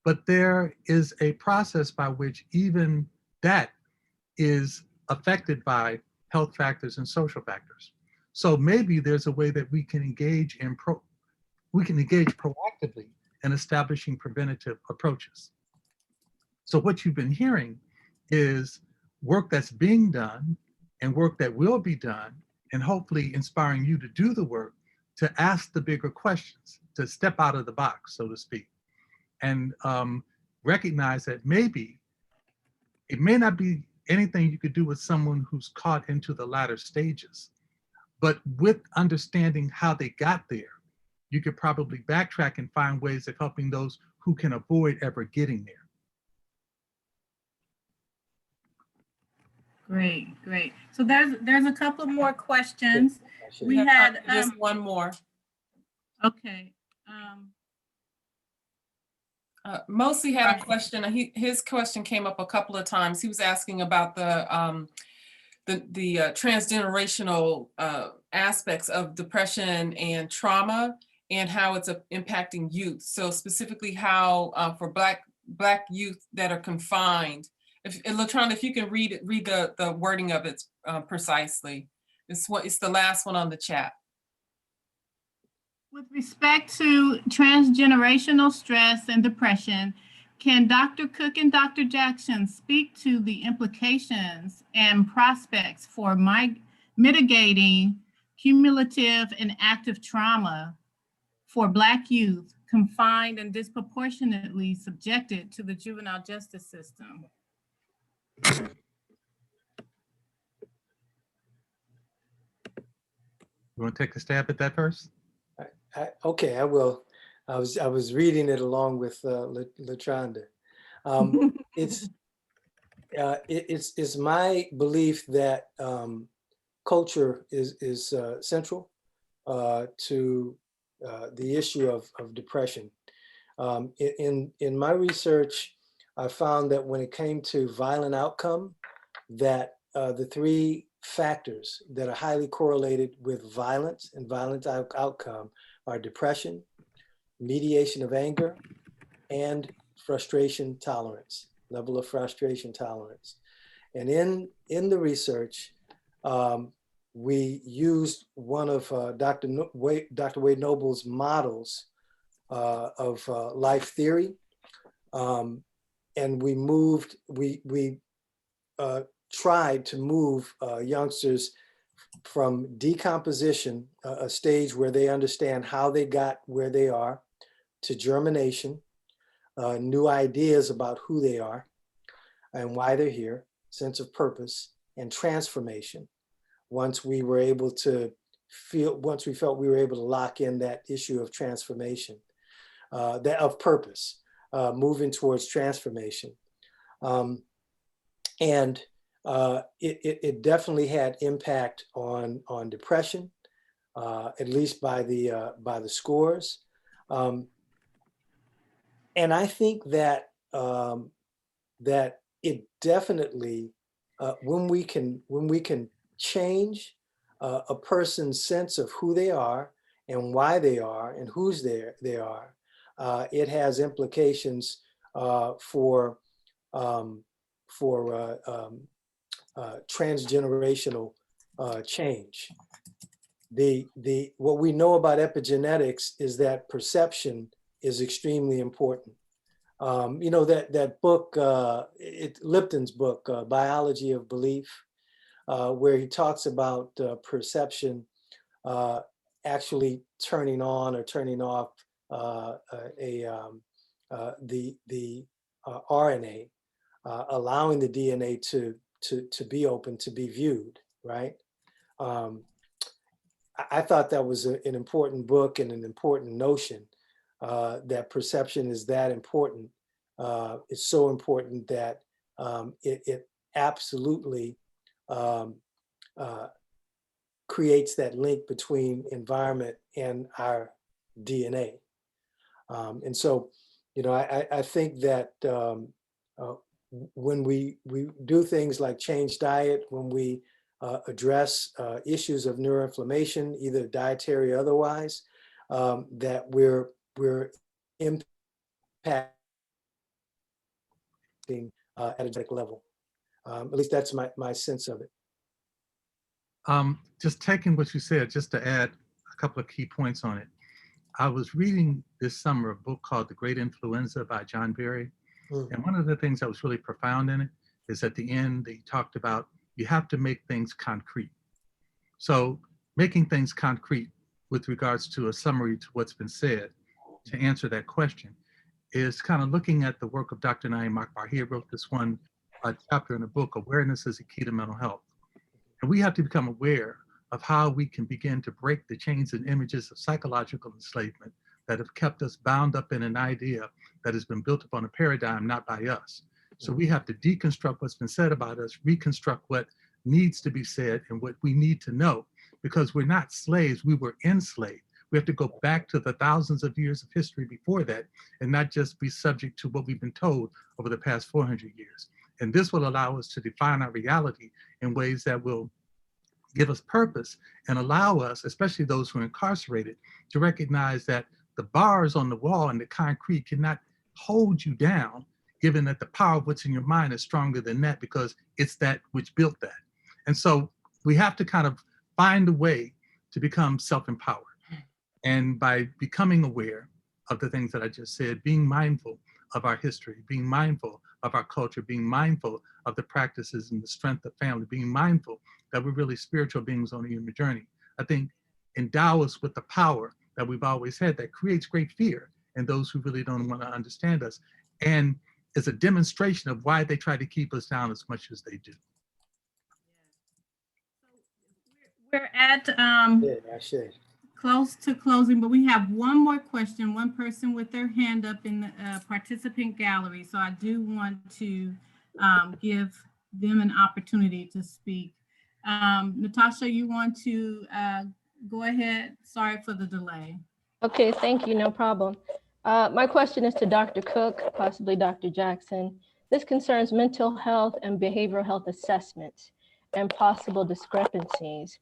But there is a process by which even that is affected by health factors and social factors. So maybe there's a way that we can engage proactively in establishing preventative approaches. So what you've been hearing is work that's being done and work that will be done, and hopefully inspiring you to do the work, to ask the bigger questions, to step out of the box, so to speak, and recognize that maybe it may not be anything you could do with someone who's caught into the latter stages, but with understanding how they got there, you could probably backtrack and find ways of helping those who can avoid ever getting there. Great, great. So there's a couple more questions. We have had time for just one more. Okay. Mosi had a question. His question came up a couple of times. He was asking about the transgenerational aspects of depression and trauma and how it's impacting youth. So specifically how for Black youth that are confined. Latrona, if you can read the wording of it precisely. It's the last one on the chat. With respect to transgenerational stress and depression, can Dr. Cooke and Dr. Jackson speak to the implications and prospects for mitigating cumulative and active trauma for Black youth confined and disproportionately subjected to the juvenile justice system? You want to take a stab at that first? Okay, I will. I was reading it along with Latranda. It's my belief that culture is central to the issue of depression. In my research, I found that when it came to violent outcome, that the three factors that are highly correlated with violence and violent outcome are depression, mediation of anger, and frustration tolerance, level of frustration tolerance. And in the research, we used one of Dr. Wade Noble's models of life theory, and we tried to move youngsters from decomposition, a stage where they understand how they got where they are, to germination, new ideas about who they are and why they're here, sense of purpose, and transformation. Once we felt we were able to lock in that issue of transformation, that of purpose, moving towards transformation. It definitely had impact on depression, at least by the scores. And I think that that it definitely, when we can change a person's sense of who they are and why they are and whose they are, it has implications for transgenerational change. What we know about epigenetics is that perception is extremely important. You know, that book, Lipton's book, Biology of Belief, where he talks about perception actually turning on or turning off the RNA, allowing the DNA to be open, to be viewed, right? I thought that was an important book and an important notion, that perception is that important. It's so important that it absolutely creates that link between environment and our DNA. And so, you know, I think that when we do things like change diet, when we address issues of neuroinflammation, either dietary or otherwise, that we're impacting at a genetic level. At least that's my sense of it. Just taking what you said, just to add a couple of key points on it. I was reading this summer a book called The Great Influenza by John Berry. And one of the things that was really profound in it is at the end, they talked about you have to make things concrete. So making things concrete with regards to a summary to what's been said, to answer that question, is kind of looking at the work of Dr. Naeem Akbar. He wrote this one chapter in the book, Awareness is a Key to Mental Health. And we have to become aware of how we can begin to break the chains and images of psychological enslavement that have kept us bound up in an idea that has been built upon a paradigm not by us. So we have to deconstruct what's been said about us, reconstruct what needs to be said and what we need to know, because we're not slaves, we were enslaved. We have to go back to the thousands of years of history before that and not just be subject to what we've been told over the past 400 years. And this will allow us to define our reality in ways that will give us purpose and allow us, especially those who are incarcerated, to recognize that the bars on the wall and the concrete cannot hold you down, given that the power of what's in your mind is stronger than that, because it's that which built that. And so we have to kind of find a way to become self-empowered. And by becoming aware of the things that I just said, being mindful of our history, being mindful of our culture, being mindful of the practices and the strength of family, being mindful that we're really spiritual beings on a human journey, I think endow us with the power that we've always had that creates great fear in those who really don't want to understand us, and is a demonstration of why they try to keep us down as much as they do. We're at Yeah, I should. close to closing, but we have one more question, one person with their hand up in the participant gallery. So I do want to give them an opportunity to speak. Natasha, you want to go ahead? Sorry for the delay. Okay, thank you, no problem. My question is to Dr. Cooke, possibly Dr. Jackson. This concerns mental health and behavioral health assessments and possible discrepancies,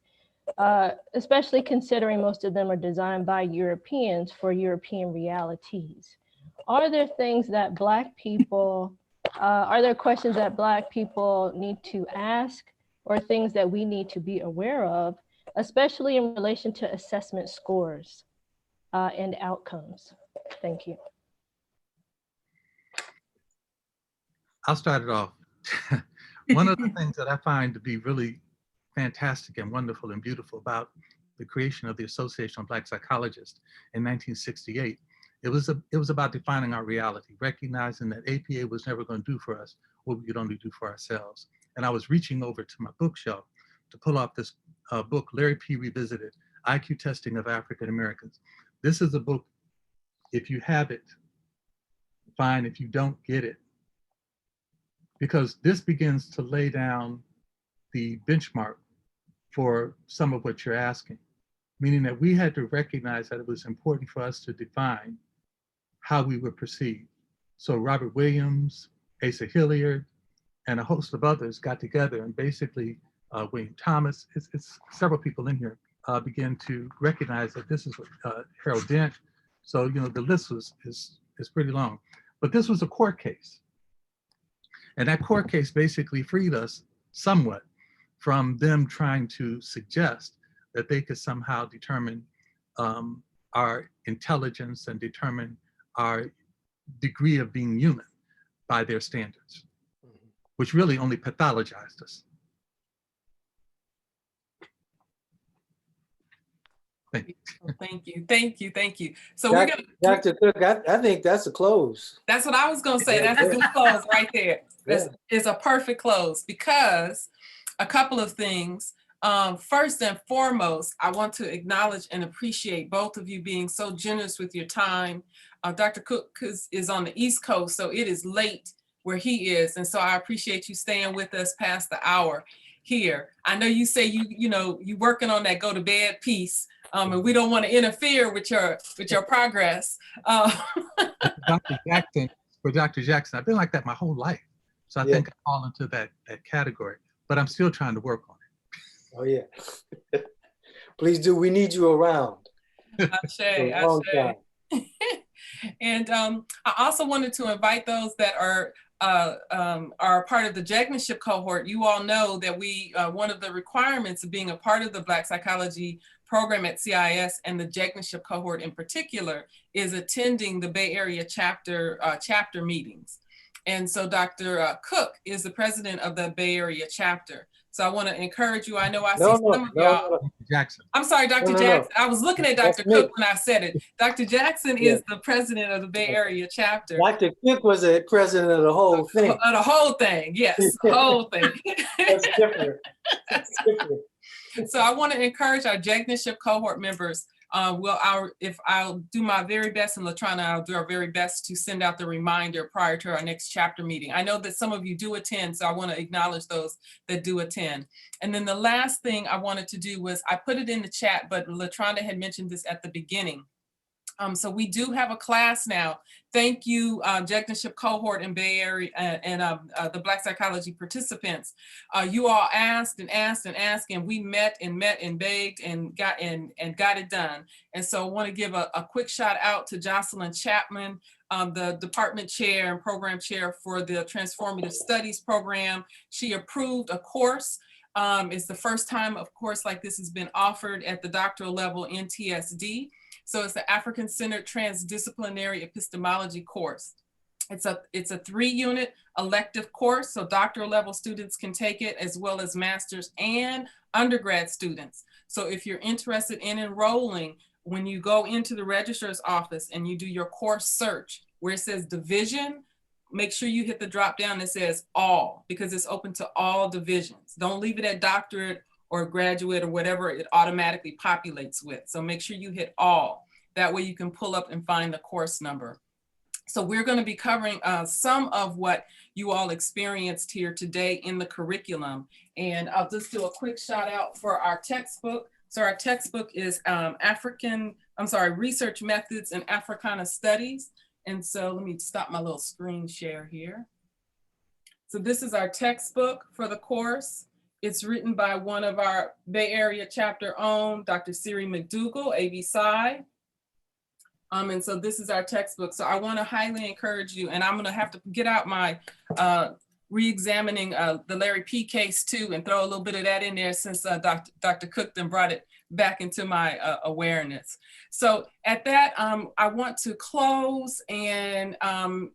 especially considering most of them are designed by Europeans for European realities. Are there things that Black people, are there questions that Black people need to ask, or things that we need to be aware of, especially in relation to assessment scores and outcomes? Thank you. I'll start it off. One of the things that I find to be really fantastic and wonderful and beautiful about the creation of the Association of Black Psychologists in 1968, it was about defining our reality, recognizing that APA was never going to do for us what we could only do for ourselves. And I was reaching over to my bookshelf to pull off this book, Larry P. Revisited, IQ Testing of African Americans. This is a book, if you have it, fine. If you don't, get it. Because this begins to lay down the benchmark for some of what you're asking, meaning that we had to recognize that it was important for us to define how we were perceived. So Robert Williams, Asa Hilliard, and a host of others got together, and basically William Thomas, it's several people in here, began to recognize that this is what Harold Dent. So, you know, the list is pretty long, but this was a court case. And that court case basically freed us somewhat from them trying to suggest that they could somehow determine our intelligence and determine our degree of being human by their standards, which really only pathologized us. Thank you. Thank you, thank you, thank you. So Dr. we're gonna, Dr. Cooke, I think that's a close. that's what I was gonna say. That's a good close right there. It's a perfect close, because a couple of things. First and foremost, I want to acknowledge and appreciate both of you being so generous with your time. Dr. Cooke is on the East Coast, so it is late where he is. And so I appreciate you staying with us past the hour here. I know you say you working on that go to bed piece, and we don't want to interfere with your progress. Dr. Jackson, I've been like that my whole life. So I think I fall into that category, but I'm still trying to work on it. Oh yeah. Please do, we need you around. Ashe. And I also wanted to invite those that are part of the Jegniship cohort. You all know that one of the requirements of being a part of the Black Psychology program at CIIS, and the Jegniship cohort in particular, is attending the Bay Area chapter meetings. And so Dr. Cooke is the president of the Bay Area chapter. So I want to encourage you. I know I see some of y'all. Jackson. I'm sorry, Dr. Jackson. I was looking at Dr. Cooke when I said it. Dr. Jackson is the president of the Bay Area chapter. Dr. Cooke was the president of the whole thing. Of the whole thing, yes, the whole thing. That's different. That's different. So I want to encourage our Jagniship cohort members. If I'll do my very best, and Latrana, I'll do our very best to send out the reminder prior to our next chapter meeting. I know that some of you do attend, so I want to acknowledge those that do attend. And then the last thing I wanted to do was, I put it in the chat, but Latrana had mentioned this at the beginning. So we do have a class now. Thank you, Jagniship cohort in Bay Area and the Black psychology participants. You all asked and asked and asked, and we met and begged and got it done. And so I want to give a quick shout out to Jocelyn Chapman, the department chair and program chair for the Transformative Studies program. She approved a course. It's the first time a course like this has been offered at the doctoral level in TSD. So it's the African-Centered Transdisciplinary Epistemology course. It's a 3-unit elective course, so doctoral level students can take it, as well as master's and undergrad students. So if you're interested in enrolling, when you go into the registrar's office and you do your course search, where it says division, make sure you hit the drop down that says all, because it's open to all divisions. Don't leave it at doctorate or graduate or whatever it automatically populates with. So make sure you hit all. That way you can pull up and find the course number. So we're going to be covering some of what you all experienced here today in the curriculum. And I'll just do a quick shout out for our textbook. So our textbook is Research Methods in Africana Studies. And so let me stop my little screen share here. So this is our textbook for the course. It's written by one of our Bay Area chapter own, Dr. Siri McDougall, AB-Sci. And so this is our textbook. So I want to highly encourage you, and I'm going to have to get out my re-examining the Larry P case too, and throw a little bit of that in there, since Dr. Cooke then brought it back into my awareness. So at that, I want to close and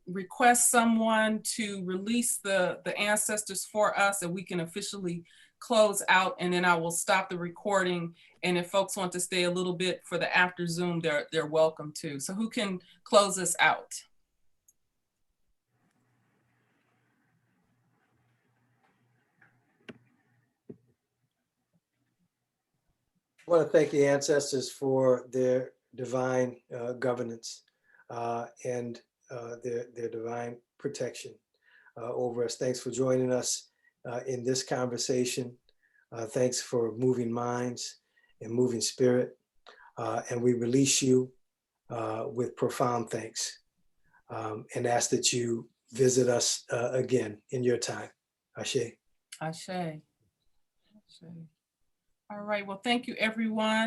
request someone to release the ancestors for us, and we can officially close out, and then I will stop the recording. And if folks want to stay a little bit for the after Zoom, they're welcome to. So who can close us out? I want to thank the ancestors for their divine governance and their divine protection over us. Thanks for joining us in this conversation. Thanks for moving minds and moving spirit. And we release you with profound thanks and ask that you visit us again in your time. Ashe. Ashe. Ashe. All right, well, thank you, everyone.